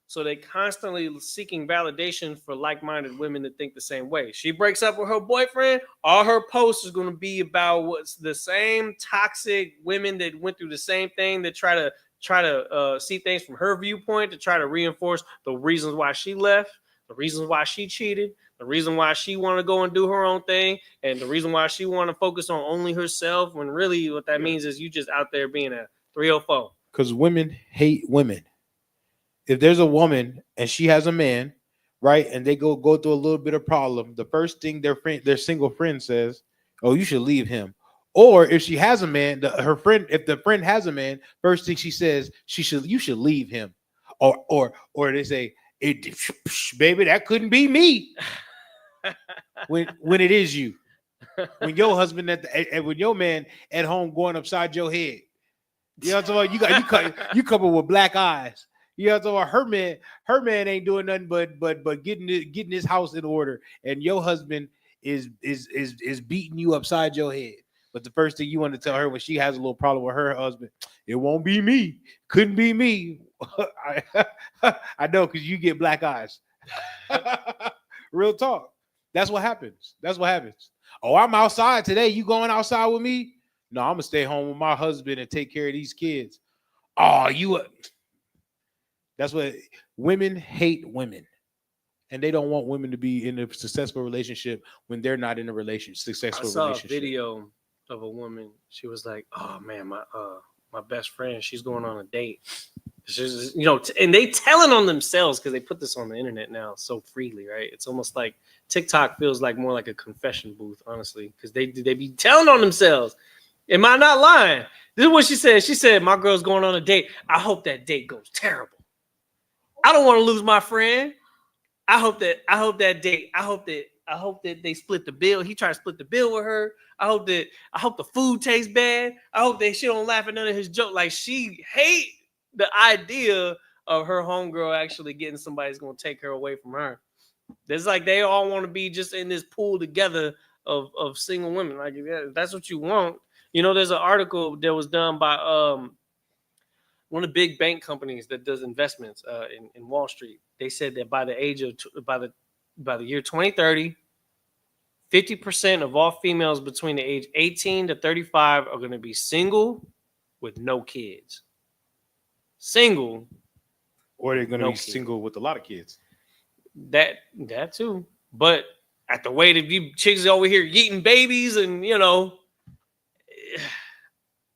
So they constantly seeking validation for like-minded women to think the same way. She breaks up with her boyfriend, all her posts is going to be about what's the same toxic women that went through the same thing that try to see things from her viewpoint to try to reinforce the reasons why she left, the reasons why she cheated, the reason why she want to go and do her own thing, and the reason why she want to focus on only herself, when really what that means is you just out there being a 304. Because women hate women. If there's a woman and she has a man, right, and they go through a little bit of problem, the first thing their single friend says, oh, you should leave him. Or if she has a man, if the friend has a man, first thing she says, you should leave him. Or they say, baby, that couldn't be me. when it is you. When your husband when your man at home going upside your head. You know what I'm talking about? You couple with black eyes. You know what I'm talking about? Her man ain't doing nothing but getting his house in order, and your husband is beating you upside your head. But the first thing you want to tell her when she has a little problem with her husband, it won't be me. Couldn't be me. I know, because you get black eyes. Real talk. That's what happens. Oh, I'm outside today. You going outside with me? No, I'm going to stay home with my husband and take care of these kids. Oh, that's what women hate women. And they don't want women to be in a successful relationship when they're not in a successful relationship. I saw a video of a woman. She was like, oh man, my best friend, she's going on a date. She's, and they telling on themselves because they put this on the internet now so freely, right? It's almost like TikTok feels like more like a confession booth, honestly, because they be telling on themselves. Am I not lying? This is what she said. She said, my girl's going on a date. I hope that date goes terrible. I don't want to lose my friend. I hope that they split the bill. He tried to split the bill with her. I hope the food tastes bad. I hope that she don't laugh at none of his jokes. Like, she hate the idea of her homegirl actually getting somebody that's gonna take her away from her. It's like they all want to be just in this pool together of single women. Like, if that's what you want. There's an article that was done by one of the big bank companies that does investments in Wall Street. They said that by the year 2030, 50% of all females between the age 18 to 35 are going to be single with no kids. Single. Or they're going to be single with a lot of kids. That too. But at the way that you chicks over here eating babies, and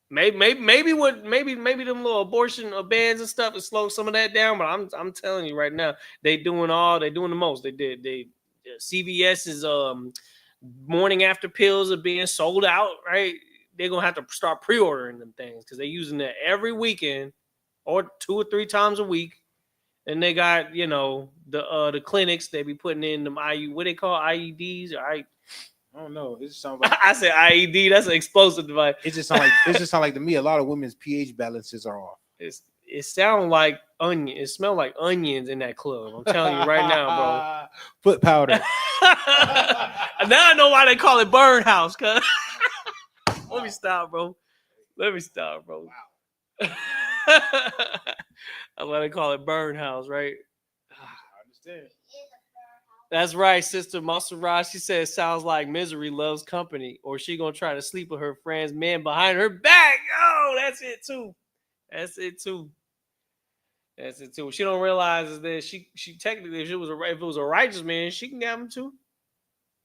maybe them little abortion bans and stuff has slowed some of that down. But I'm telling you right now, they doing the most. CVS's morning after pills are being sold out. Right, they're gonna have to start pre-ordering them things because they're using that every weekend or 2 or 3 times a week. And they got the clinics they be putting in them what they call IEDs or I don't know. It just sounds like I said IED. That's an explosive device. It just sound like to me a lot of women's pH balances are off. It sounds like onion. It smells like onions in that club. I'm telling you right now, bro. Foot powder. Now I know why they call it burn house. Cause let me stop, bro. Wow. That's why they call it burn house, right? I understand. That's right, Sister Maserati. She said, sounds like Misery loves company, or she gonna try to sleep with her friend's man behind her back. Oh, that's it too. What she don't realize is that she technically, if it was a righteous man, she can have him too.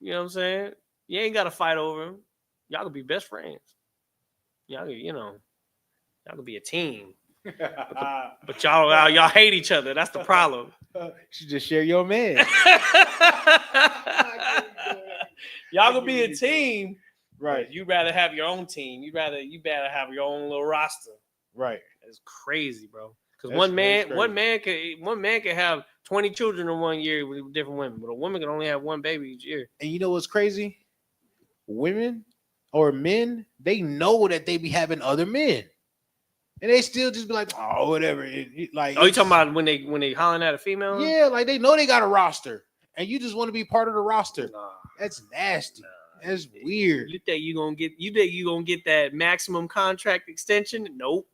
You know what I'm saying? You ain't gotta fight over him. Y'all could be best friends. Y'all could be a team. But y'all hate each other. That's the problem. You should just share your man. Y'all could be a team, right? You'd rather have your own team. You better have your own little roster, right? It's crazy, bro. Because one man can have 20 children in 1 year with different women, but a woman can only have one baby each year. And you know what's crazy? Women or men, they know that they be having other men. And they still just be like, oh, whatever. You talking about when they hollering at a female? Yeah, like they know they got a roster, and you just want to be part of the roster. Nah, that's nasty. That's weird. You think you gonna get that maximum contract extension? Nope.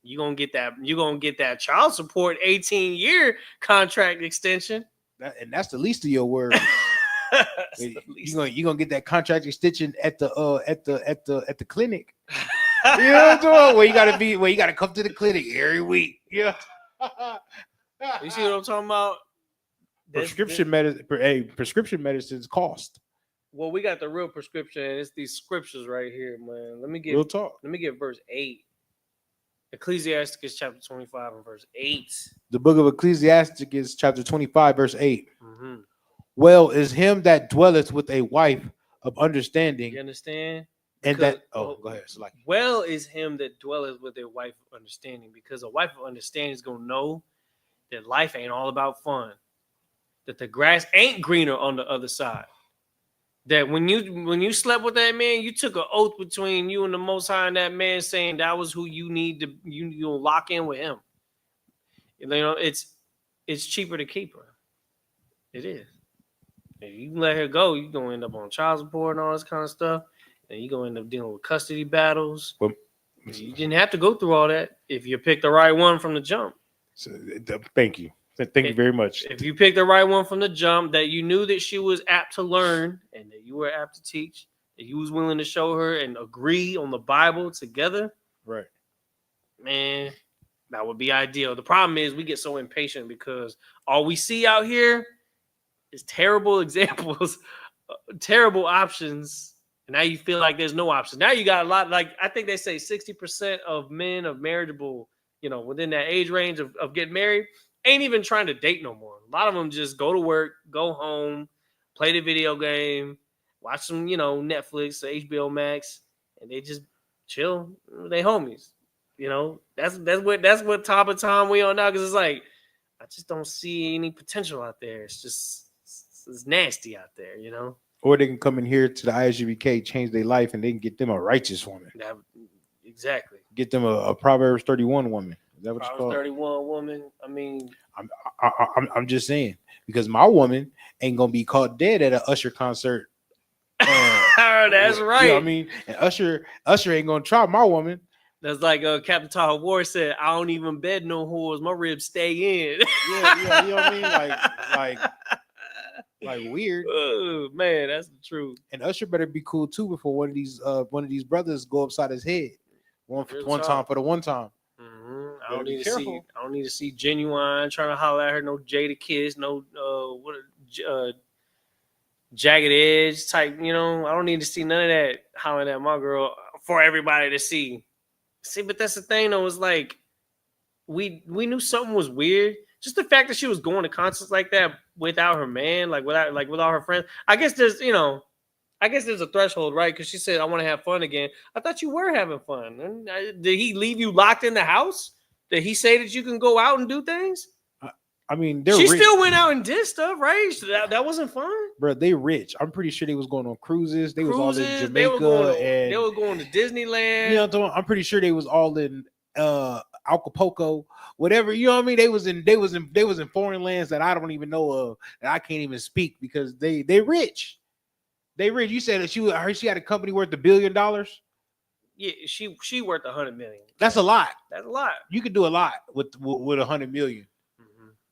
You gonna get that child support 18-year contract extension. And that's the least of your worries. You gonna get that contract extension at the clinic. You know what I'm talking? Where you gotta come to the clinic every week. Yeah. You see what I'm talking about? Prescription medicines cost. Well, we got the real prescription, and it's these scriptures right here, man. Let me get real talk. Let me get verse 8. Ecclesiasticus chapter 25 and verse 8. The book of Ecclesiasticus chapter 25, verse 8. Mm-hmm. Well is him that dwelleth with a wife of understanding. You understand? And go ahead. So well is him that dwelleth with a wife of understanding, because a wife of understanding is gonna know that life ain't all about fun, that the grass ain't greener on the other side. That when you slept with that man, you took an oath between you and the Most High and that man, saying that was who you need to you'll lock in with him. You know, it's cheaper to keep her. It is. If you let her go, you're gonna end up on child support and all this kind of stuff. And you're going to end up dealing with custody battles. Well, you didn't have to go through all that if you picked the right one from the jump. So, thank you. Thank you very much. If you picked the right one from the jump, that you knew that she was apt to learn and that you were apt to teach, that you was willing to show her and agree on the Bible together. Right. Man, that would be ideal. The problem is we get so impatient because all we see out here is terrible examples, terrible options. And now you feel like there's no option. Now you got a lot, like I think they say 60% of men of marriageable, within that age range of getting married, ain't even trying to date no more. A lot of them just go to work, go home, play the video game, watch some, Netflix or HBO Max, and they just chill. They homies. That's what top of time we on now, because it's like I just don't see any potential out there. It's nasty out there, Or they can come in here to the ISUBK, change their life, and they can get them a righteous woman. Exactly. Get them a Proverbs 31 woman. Is that what you call it? 31 woman. I mean, I'm just saying, because my woman ain't gonna be caught dead at an Usher concert. That's right. You know what I mean? And Usher ain't gonna try my woman. That's like Captain Tahoe War said, I don't even bed no whores. My ribs stay in. Yeah, you know what I mean? Like weird. Oh man, that's the truth. And Usher better be cool too before one of these brothers go upside his head. One time for the one time. Mm-hmm. I don't need to see Genuine trying to holler at her. No Jada Kiss. No jagged edge type. I don't need to see none of that hollering at my girl for everybody to see. See, but that's the thing though. It's like we knew something was weird. Just the fact that she was going to concerts like that without her man, without her friends. I guess there's a threshold, right? Because she said, "I want to have fun again." I thought you were having fun. And did he leave you locked in the house? Did he say that you can go out and do things? I mean, she still went out and did stuff, right? So that wasn't fun, bro. They rich. I'm pretty sure they was going on cruises. They was all in Jamaica, they were going to Disneyland. You know what I'm talking about? I'm pretty sure they was all in Acapulco, whatever. You know what I mean? They was in foreign lands that I don't even know of, that I can't even speak, because they rich. They rich. You said that she had a company worth $1 billion. Yeah, she worth $100 million. That's a lot. That's a lot. You could do a lot with $100 million.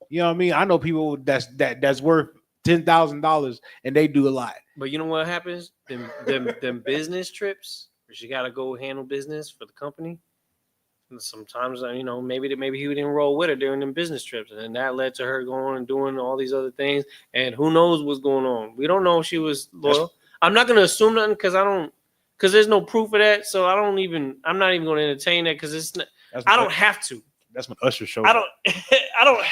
You know what I mean? I know people that's worth $10,000 and they do a lot. But you know what happens? Them business trips where she got to go handle business for the company. And sometimes maybe he didn't roll with her during them business trips, and then that led to her going and doing all these other things. And who knows what's going on? We don't know if she was loyal. I'm not going to assume nothing because there's no proof of that. So I'm not even going to entertain that because I don't have to. That's when Usher showed up. I don't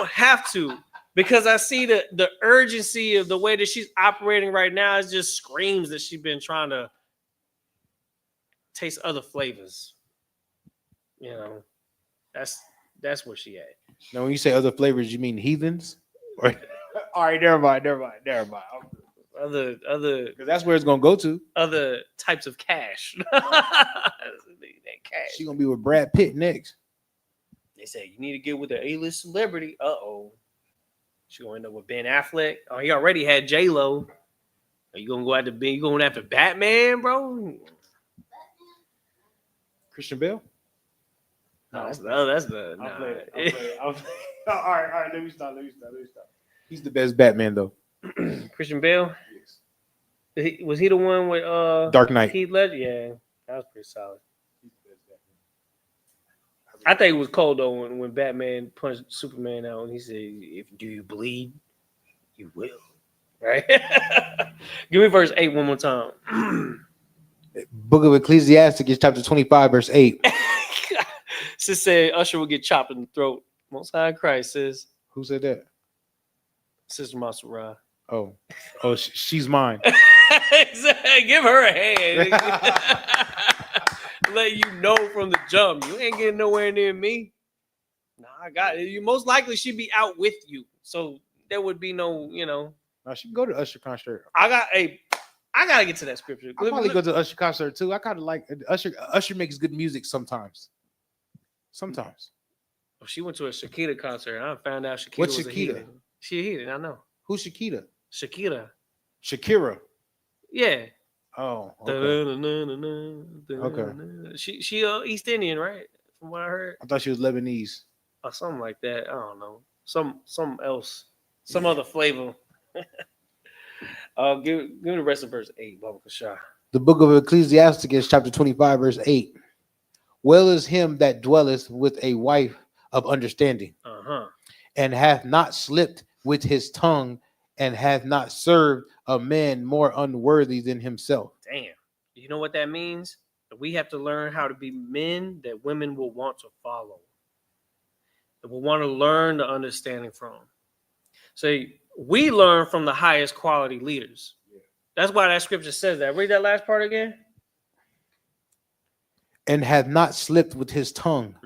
have to because I see the urgency of the way that she's operating right now. It just screams that she's been trying to taste other flavors. That's where she at. Now, when you say other flavors, you mean heathens? All right, never mind. Other, because that's where it's gonna go to. Other types of cash. She gonna be with Brad Pitt next. They say you need to get with an A-list celebrity. She gonna end up with Ben Affleck. Oh, he already had J-Lo. Are you gonna go after Ben? You going after Batman, bro? Christian Bale? No, that's the. All right. Let me stop. He's the best Batman though. Christian Bale. Yes. Was he the one with Dark Knight? Heath Ledger? Yeah, that was pretty solid. I think it was cold though when Batman punched Superman out and he said, "If do you bleed, you will." Right? Give me verse 8 one more time. Book of Ecclesiastes, chapter 25, verse 8. Sis said Usher will get chopped in the throat. Most High Christ says. Who said that? Sister Masurah. Oh, she's mine. Give her a hand. Let you know from the jump. You ain't getting nowhere near me. Nah, I got it. You most likely she'd be out with you. So there would be no, No, she can go to Usher concert. I gotta get to that scripture. I'll probably go to Usher concert too. I kind of like Usher. Usher makes good music sometimes. Oh, she went to a Shakira concert and I found out Shakira What's was Shakira? a heathen. She a heathen, I know. Who's Shakira? Shakira. Yeah. Oh, okay. Okay. She East Indian, right? From what I heard. I thought she was Lebanese. Or something like that. I don't know. Some else. Some other flavor. Give me the rest of verse 8, Baba Kasha. The book of Ecclesiastes, chapter 25, verse 8. Well is him that dwelleth with a wife of understanding, and hath not slipped with his tongue, and hath not served a man more unworthy than himself. Damn. You know what that means? We have to learn how to be men that women will want to follow. That will want to learn the understanding from. So we learn from the highest quality leaders. Yeah. That's why that scripture says that. Read that last part again. And hath not slipped with his tongue,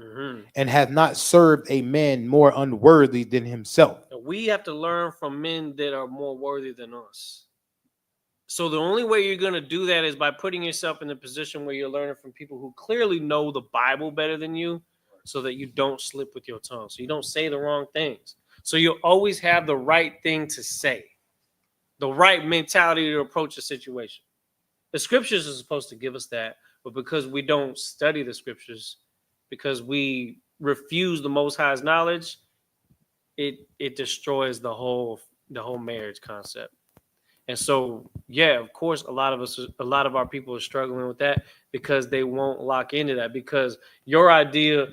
and hath not served a man more unworthy than himself. We have to learn from men that are more worthy than us. So the only way you're going to do that is by putting yourself in a position where you're learning from people who clearly know the Bible better than you, so that you don't slip with your tongue, so you don't say the wrong things. So you'll always have the right thing to say, the right mentality to approach a situation. The scriptures are supposed to give us that. But because we don't study the scriptures, because we refuse the Most High's knowledge, it destroys the whole marriage concept. And so, yeah, of course, a lot of our people are struggling with that because they won't lock into that. Because your idea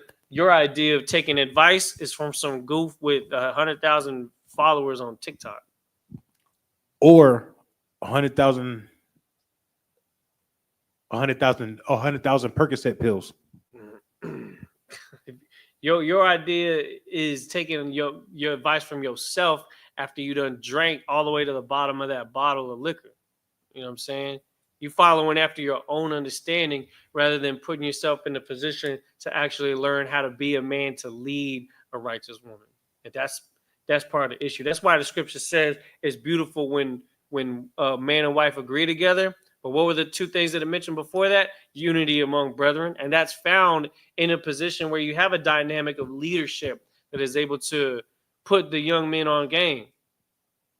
of taking advice is from some goof with 100,000 followers on TikTok. or 100,000 Percocet pills. Your idea is taking your advice from yourself after you done drank all the way to the bottom of that bottle of liquor. You know what I'm saying? You following after your own understanding rather than putting yourself in a position to actually learn how to be a man to lead a righteous woman. And that's part of the issue. That's why the scripture says it's beautiful when man and wife agree together. But what were the two things that I mentioned before that? Unity among brethren. And that's found in a position where you have a dynamic of leadership that is able to put the young men on game.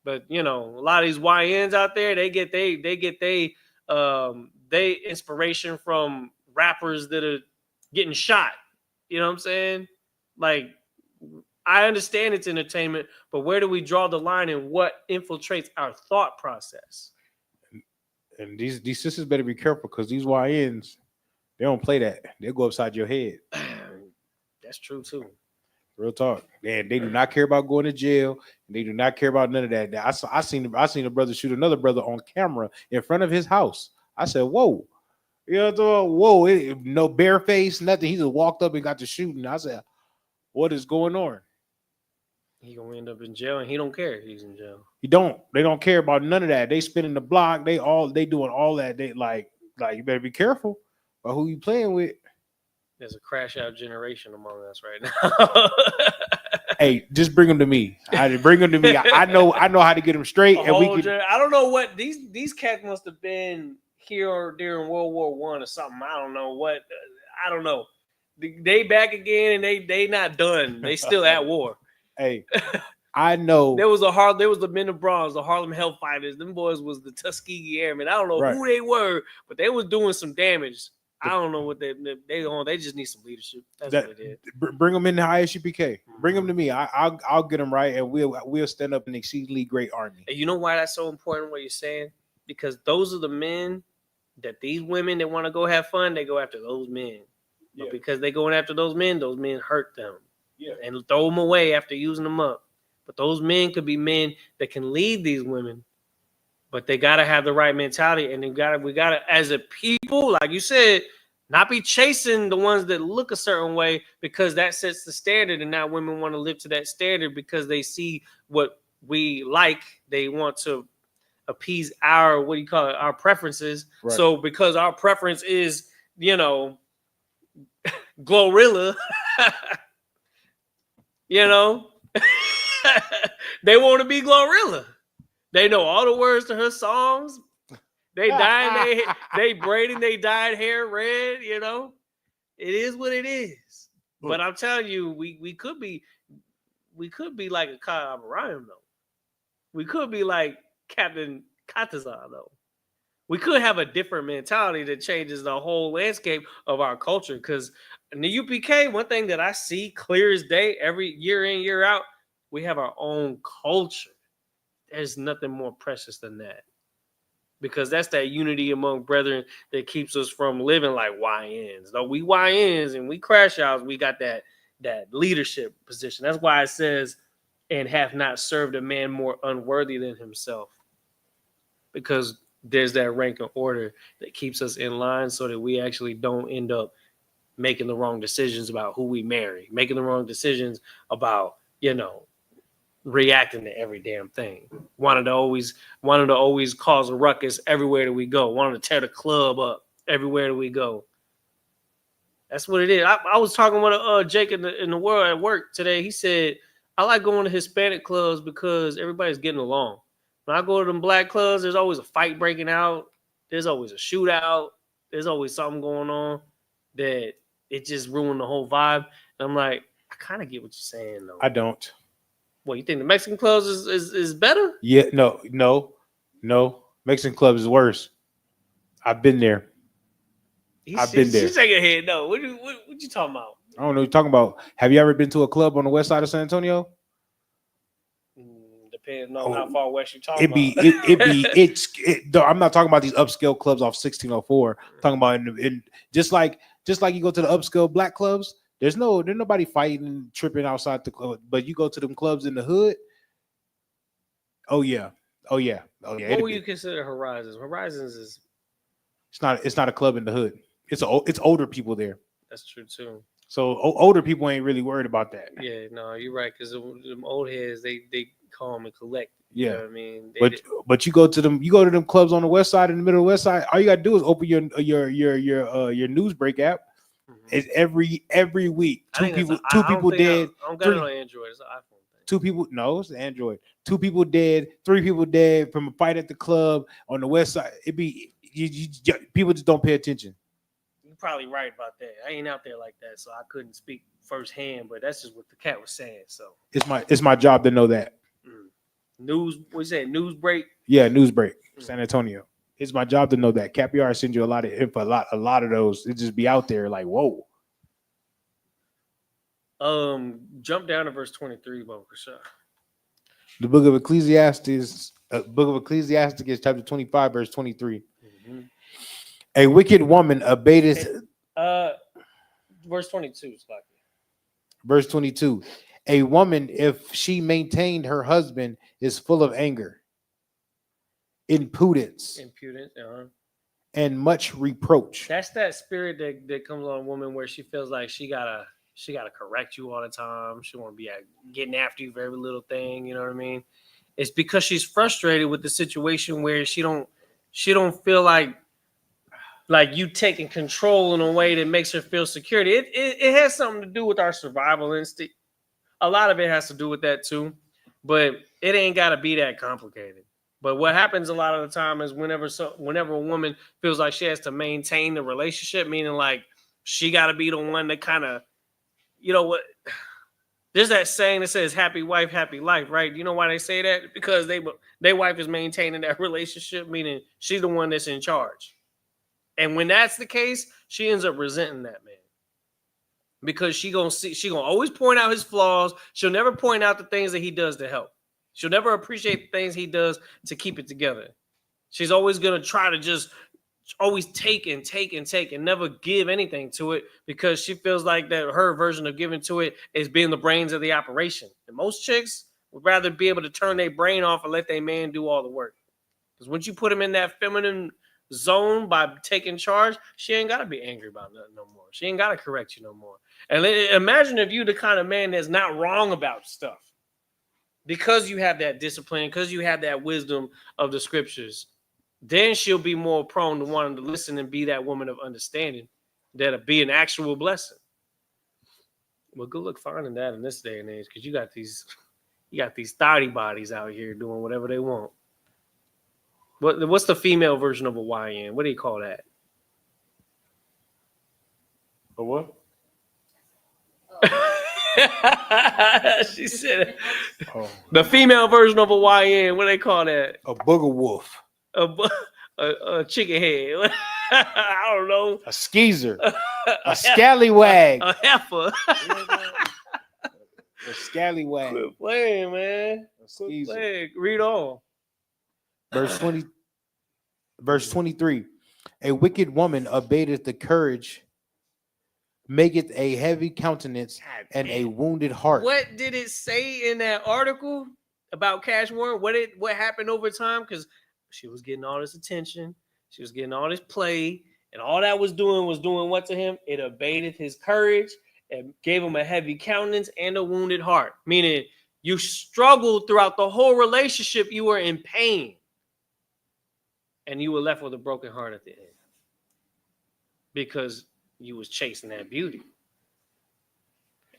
But a lot of these YNs out there, they get they inspiration from rappers that are getting shot. You know what I'm saying? Like, I understand it's entertainment, but where do we draw the line and what infiltrates our thought process? And these sisters better be careful because these YNs, they don't play that. They'll go upside your head. That's true too. Real talk. And they do not care about going to jail. They do not care about none of that. I seen a brother shoot another brother on camera in front of his house. I said, whoa. You know what I'm talking about? Whoa, no bare face, nothing. He just walked up and got to shooting. I said, what is going on? He gonna end up in jail, and he don't care if he's in jail. They don't care about none of that. They spinning the block. They doing all that. They like you better be careful about who you playing with. There's a crash out generation among us right now. Hey, just bring them to me. Bring them to me. I know how to get them straight. And we can. I don't know what these cats must have been here during World War I or something. I don't know what. I don't know. They back again, and they not done. They still at war. Hey, I know there was the Men of Bronze, the Harlem Hellfighters. Them boys was the Tuskegee Airmen. I don't know who they were, but they was doing some damage. I don't know what they on. They just need some leadership. That's what it is. Bring them in the ISUPK. Bring them to me. I'll get them right, and we'll stand up an exceedingly great army. And you know why that's so important? What you're saying? Because those are the men that these women that want to go have fun. They go after those men, but because they going after those men hurt them. Yeah. And throw them away after using them up. But those men could be men that can lead these women, but they gotta have the right mentality, and we gotta, as a people, like you said, not be chasing the ones that look a certain way because that sets the standard, and now women want to live to that standard because they see what we like. They want to appease our our preferences. Right. So because our preference is, Glorilla. They want to be Glorilla. They know all the words to her songs. They they braiding they dyed hair red. It is what it is. But I'm telling you, we could be like a Kyle Ryan though. We could be like Captain Katazan though. We could have a different mentality that changes the whole landscape of our culture. Because in the UPK, one thing that I see clear as day every year in, year out, we have our own culture. There's nothing more precious than that. Because that's that unity among brethren that keeps us from living like YNs. Though we YNs and we crash outs, we got that leadership position. That's why it says, and hath not served a man more unworthy than himself. Because there's that rank and order that keeps us in line so that we actually don't end up making the wrong decisions about who we marry, making the wrong decisions about, reacting to every damn thing. Wanted to always cause a ruckus everywhere that we go. Wanted to tear the club up everywhere that we go. That's what it is. I was talking with Jake in the world at work today. He said, I like going to Hispanic clubs because everybody's getting along. When I go to them black clubs, there's always a fight breaking out. There's always a shootout. There's always something going on that it just ruined the whole vibe. And I'm like, I kind of get what you're saying, though. I don't. What, you think the Mexican clubs is better? Yeah, no. Mexican clubs is worse. I've been there. I've been there. She's shaking her head. No, what you talking about? I don't know what you're talking about. Have you ever been to a club on the west side of San Antonio? Depending on how far west you're talking about. I'm not talking about these upscale clubs off 1604. I'm talking about in just like you go to the upscale black clubs. There's nobody fighting, tripping outside the club. But you go to them clubs in the hood. Oh yeah, Oh yeah. What would you consider Horizons? Horizons is It's not a club in the hood. It's older people there. that's true too. So older people ain't really worried about that. Yeah, no, you're right. Because them old heads, they calm and collect. You Yeah. know what I mean? But you go to them clubs on the west side, in the middle of the west side. All you gotta do is open your Newsbreak app. It's every week. Two people dead. I don't got it on Android. It's an iPhone thing. Two people, no, it's Android. 2 people dead, 3 people dead from a fight at the club on the west side. People just don't pay attention. You're probably right about that. I ain't out there like that, so I couldn't speak firsthand. But that's just what the cat was saying. So it's my job to know that. News, what you saying? Newsbreak? Yeah, Newsbreak, San Antonio. It's my job to know that. Capiar sends you a lot of info, a lot of those. It just be out there like, whoa. Jump down to verse 23, Bokasha. The book of Ecclesiastes, chapter 25, verse 23. A wicked woman abateth. Verse 22, Slocky. Verse 22. A woman, if she maintained her husband, is full of anger, impudence, and much reproach. That's that spirit that comes on a woman where she feels like she gotta correct you all the time. She want to be getting after you for every little thing. You know what I mean? It's because she's frustrated with the situation where she don't feel like you taking control in a way that makes her feel security. It has something to do with our survival instinct. A lot of it has to do with that too, but it ain't got to be that complicated. But what happens a lot of the time is whenever a woman feels like she has to maintain the relationship, meaning like she got to be the one that kind of, you know what? There's that saying that says "happy wife, happy life," right? You know why they say that? Because their wife is maintaining that relationship, meaning she's the one that's in charge. And when that's the case, she ends up resenting that man. Because she gonna always point out his flaws. She'll never point out the things that he does to help. She'll never appreciate the things he does to keep it together. She's always gonna try to just always take and never give anything to it because she feels like that her version of giving to it is being the brains of the operation. And most chicks would rather be able to turn their brain off and let their man do all the work. Because once you put him in that feminine zone by taking charge, she ain't got to be angry about nothing no more. She ain't got to correct you no more. And imagine if you the kind of man that's not wrong about stuff because you have that discipline, because you have that wisdom of the scriptures, then she'll be more prone to wanting to listen and be that woman of understanding that'll be an actual blessing. Well, good luck finding that in this day and age because you got these thotty bodies out here doing whatever they want. What's the female version of a YN? What do you call that? A what? She said the female version of a YN. What do they call that? A booger wolf. A chicken head. I don't know. A skeezer. A scallywag. A heifer. A scallywag. Quit playing, man. Quit playing. Read on. Verse 23. A wicked woman abateth the courage, maketh a heavy countenance and a wounded heart. What did it say in that article about Cash Warren? What happened over time? Because she was getting all this attention, she was getting all this play, and all that was doing what to him? It abated his courage and gave him a heavy countenance and a wounded heart. Meaning you struggled throughout the whole relationship, you were in pain. And you were left with a broken heart at the end. Because you was chasing that beauty.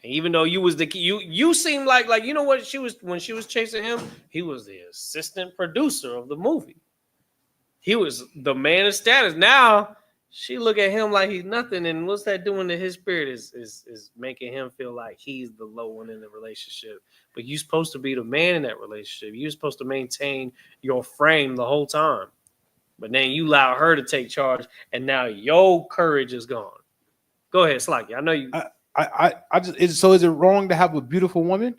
And even though you was you seemed like you know what she was when she was chasing him, he was the assistant producer of the movie. He was the man of status. Now she look at him like he's nothing, and what's that doing to his spirit is making him feel like he's the low one in the relationship. But you're supposed to be the man in that relationship. You're supposed to maintain your frame the whole time. But then you allow her to take charge, and now your courage is gone. Go ahead, Slacky. I know you. So is it wrong to have a beautiful woman?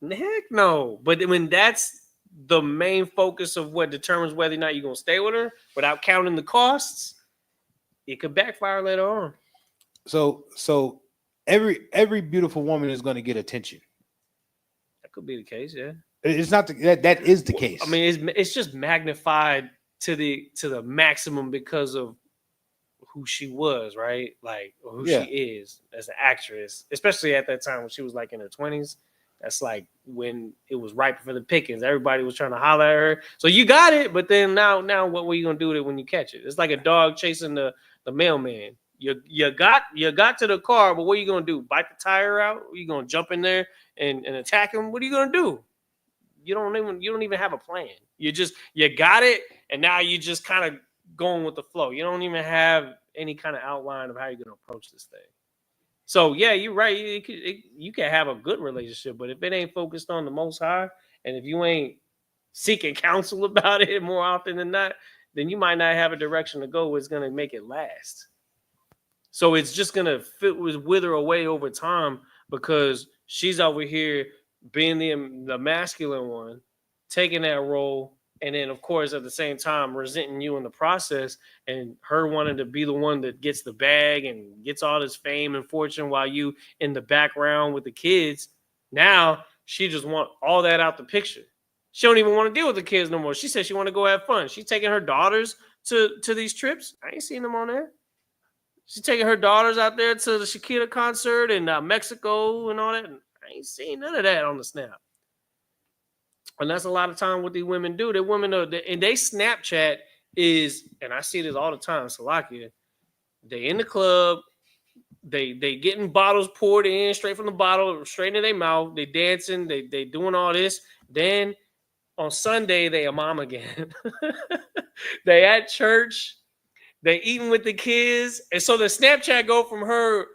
Heck no. But when that's the main focus of what determines whether or not you're gonna stay with her, without counting the costs, it could backfire later on. So every beautiful woman is going to get attention. That could be the case, yeah. It's not that is the case. I mean, it's just magnified to the maximum because of who she was, right? Like who she is as an actress, especially at that time when she was like in her 20s. That's like when it was ripe for the pickings. Everybody was trying to holler at her. So you got it, but then now what were you gonna do with it when you catch it? It's like a dog chasing the mailman. You got to the car, but what are you gonna do? Bite the tire out? Are you gonna jump in there and attack him? What are you gonna do? You don't even have a plan. You got it, and now you just kind of going with the flow. You don't even have any kind of outline of how you're gonna approach this thing. So yeah, you're right. You can have a good relationship, but if it ain't focused on the Most High, and if you ain't seeking counsel about it more often than not, then you might not have a direction to go where it's gonna make it last. So it's just gonna wither away over time because she's over here being the masculine one, taking that role, and then of course at the same time resenting you in the process, and her wanting to be the one that gets the bag and gets all this fame and fortune while you in the background with the kids. Now she just want all that out the picture. She don't even want to deal with the kids no more. She said she want to go have fun. She's taking her daughters to these trips. I ain't seen them on there. She's taking her daughters out there to the Shakira concert in Mexico and all that. I ain't seen none of that on the snap. And that's a lot of time what these women do. The women and they Snapchat is, and I see this all the time, Salakia. They in the club, they getting bottles poured in straight from the bottle, straight in their mouth. They dancing, they doing all this. Then on Sunday, they a mom again. They at church, they eating with the kids. And so the Snapchat go from her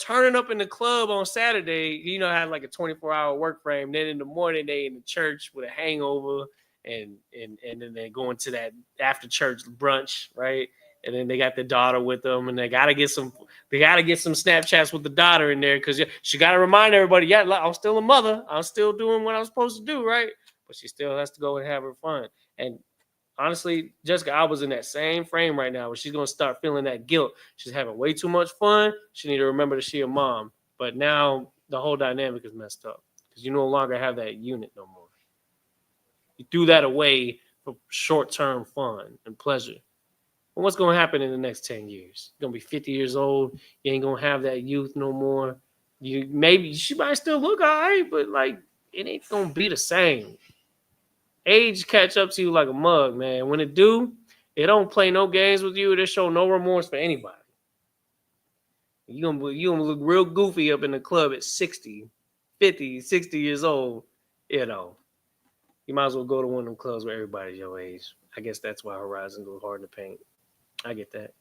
turning up in the club on Saturday, had like a 24-hour work frame. Then in the morning, they in the church with a hangover, and then they go into that after church brunch, right? And then they got the daughter with them, and they gotta get some Snapchats with the daughter in there because she gotta remind everybody, yeah, I'm still a mother, I'm still doing what I'm supposed to do, right? But she still has to go and have her fun. And honestly, Jessica Alba's in that same frame right now where she's going to start feeling that guilt. She's having way too much fun. She need to remember that she's a mom. But now the whole dynamic is messed up because you no longer have that unit no more. You threw that away for short-term fun and pleasure. Well, what's going to happen in the next 10 years? You're going to be 50 years old. You ain't going to have that youth no more. She might still look all right, but like it ain't going to be the same. Age catch up to you like a mug, man. When it do, it don't play no games with you. It show no remorse for anybody. You gonna look real goofy up in the club at 60, 50, 60 years old. You might as well go to one of them clubs where everybody's your age. I guess that's why Horizon goes hard to paint. I get that.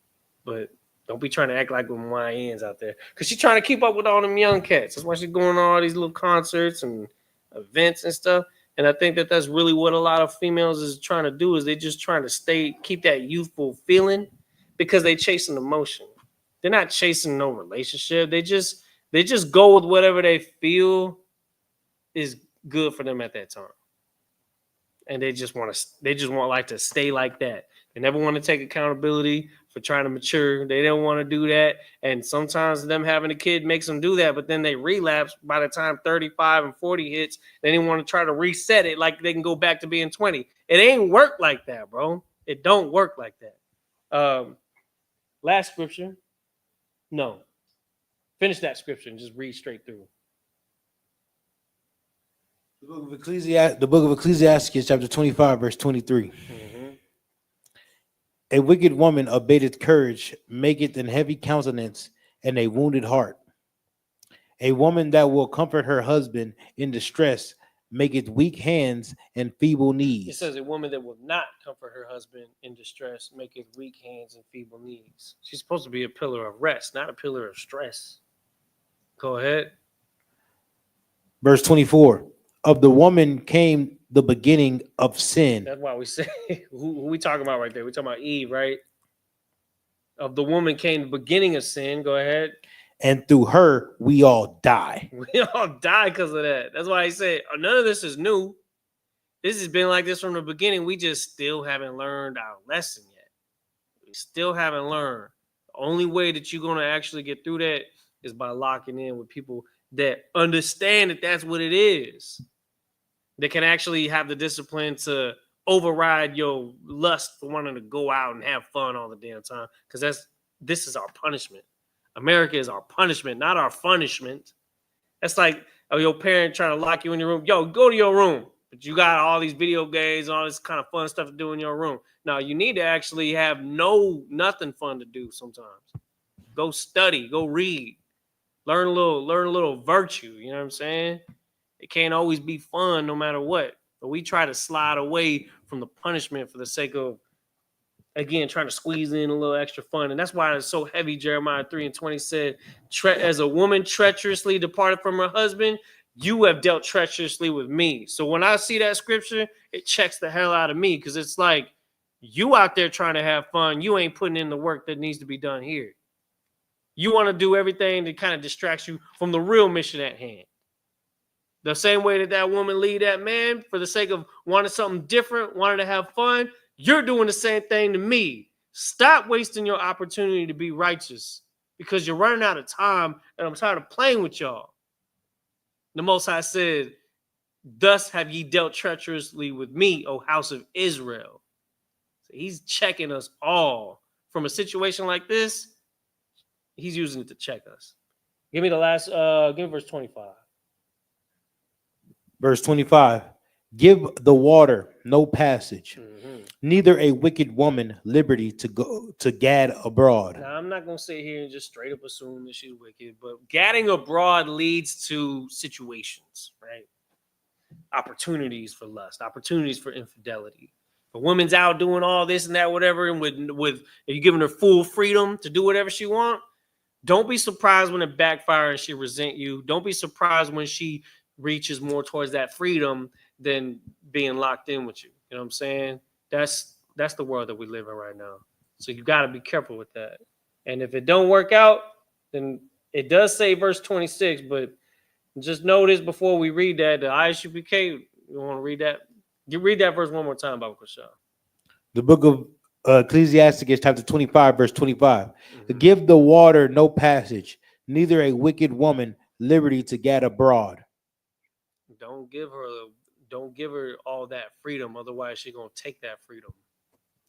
But don't be trying to act like with YNs out there. Because she's trying to keep up with all them young cats. That's why she's going to all these little concerts and events and stuff. And I think that that's really what a lot of females is trying to do is they just trying to keep that youthful feeling because they chasing emotion. They're not chasing no relationship. They just go with whatever they feel is good for them at that time. And they just want like to stay like that. They never want to take accountability for trying to mature. They don't want to do that. And sometimes them having a kid makes them do that, but then they relapse by the time 35 and 40 hits. Then they want to try to reset it like they can go back to being 20. It ain't work like that, bro. It don't work like that. Last scripture. No. Finish that scripture and just read straight through. The book of Ecclesiastes, chapter 25, verse 23. Mm-hmm. A wicked woman abateth courage, maketh an heavy countenance, and a wounded heart. A woman that will comfort her husband in distress maketh weak hands and feeble knees. It says a woman that will not comfort her husband in distress maketh weak hands and feeble knees. She's supposed to be a pillar of rest, not a pillar of stress. Go ahead. Verse 24. Of the woman came the beginning of sin. That's why we say, who we talking about right there? We talking about Eve, right? Of the woman came the beginning of sin. Go ahead. And through her, we all die. We all die because of that. That's why I say none of this is new. This has been like this from the beginning. We just still haven't learned our lesson yet. We still haven't learned. The only way that you're going to actually get through that is by locking in with people that understand that that's what it is. that can actually have the discipline to override your lust for wanting to go out and have fun all the damn time. Because this is our punishment. America is our punishment, not our punishment. That's like your parent trying to lock you in your room. Yo, go to your room. But you got all these video games, all this kind of fun stuff to do in your room. Now you need to actually have nothing fun to do sometimes. Go study, go read, learn a little virtue. You know what I'm saying? It can't always be fun no matter what. But we try to slide away from the punishment for the sake of, again, trying to squeeze in a little extra fun. And that's why it's so heavy. Jeremiah 3:20 said, as a woman treacherously departed from her husband, you have dealt treacherously with me. So when I see that scripture, it checks the hell out of me, because it's like, you out there trying to have fun, you ain't putting in the work that needs to be done here. You want to do everything that kind of distracts you from the real mission at hand. The same way that woman lead that man for the sake of wanting something different, wanting to have fun, you're doing the same thing to me. Stop wasting your opportunity to be righteous, because you're running out of time, and I'm tired of playing with y'all. The Most High said, thus have ye dealt treacherously with me, O house of Israel. So he's checking us all. From a situation like this, he's using it to check us. Give me the last, give me verse 25. Verse 25. Give the water no passage, neither a wicked woman liberty to go to gad abroad. Now, I'm not going to sit here and just straight up assume that she's wicked, but gadding abroad leads to situations, right? Opportunities for lust, opportunities for infidelity. The woman's out doing all this and that, whatever, and with you giving her full freedom to do whatever she wants, don't be surprised when it backfires and she resent you. Don't be surprised when she reaches more towards that freedom than being locked in with you. You know what I'm saying? That's the world that we live in right now. So you got to be careful with that. And if it don't work out, then it does say verse 26, but just notice before we read that, the Isupk, you want to read that? You read that verse one more time, Baba Kushal. The book of Ecclesiasticus, chapter 25, verse 25. Give the water no passage, neither a wicked woman liberty to gad abroad. Don't give her all that freedom. Otherwise, she's going to take that freedom.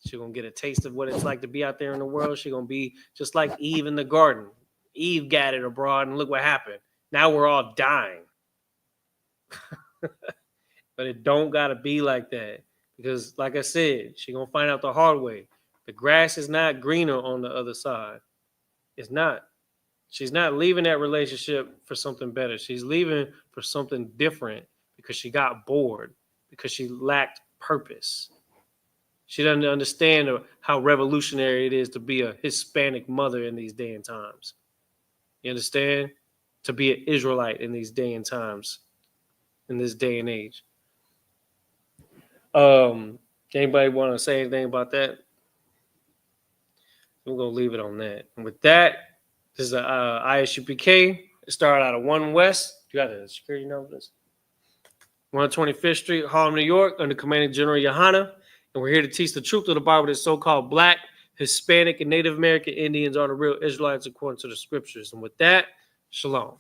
She's going to get a taste of what it's like to be out there in the world. She's going to be just like Eve in the garden. Eve gadded abroad, and look what happened. Now we're all dying. But it don't got to be like that. Because like I said, she's going to find out the hard way. The grass is not greener on the other side. It's not. She's not leaving that relationship for something better. She's leaving for something different because she got bored, because she lacked purpose. She doesn't understand how revolutionary it is to be a Hispanic mother in these day and times. You understand? To be an Israelite in these day and times, in this day and age. Anybody want to say anything about that? We're going to leave it on that. And with that, this is a Isupk. It started out of 1 West. You got the security numbers? 125th Street, Harlem, New York, under Commanding General Yohana. And we're here to teach the truth of the Bible that so-called Black, Hispanic, and Native American Indians are the real Israelites according to the scriptures. And with that, shalom.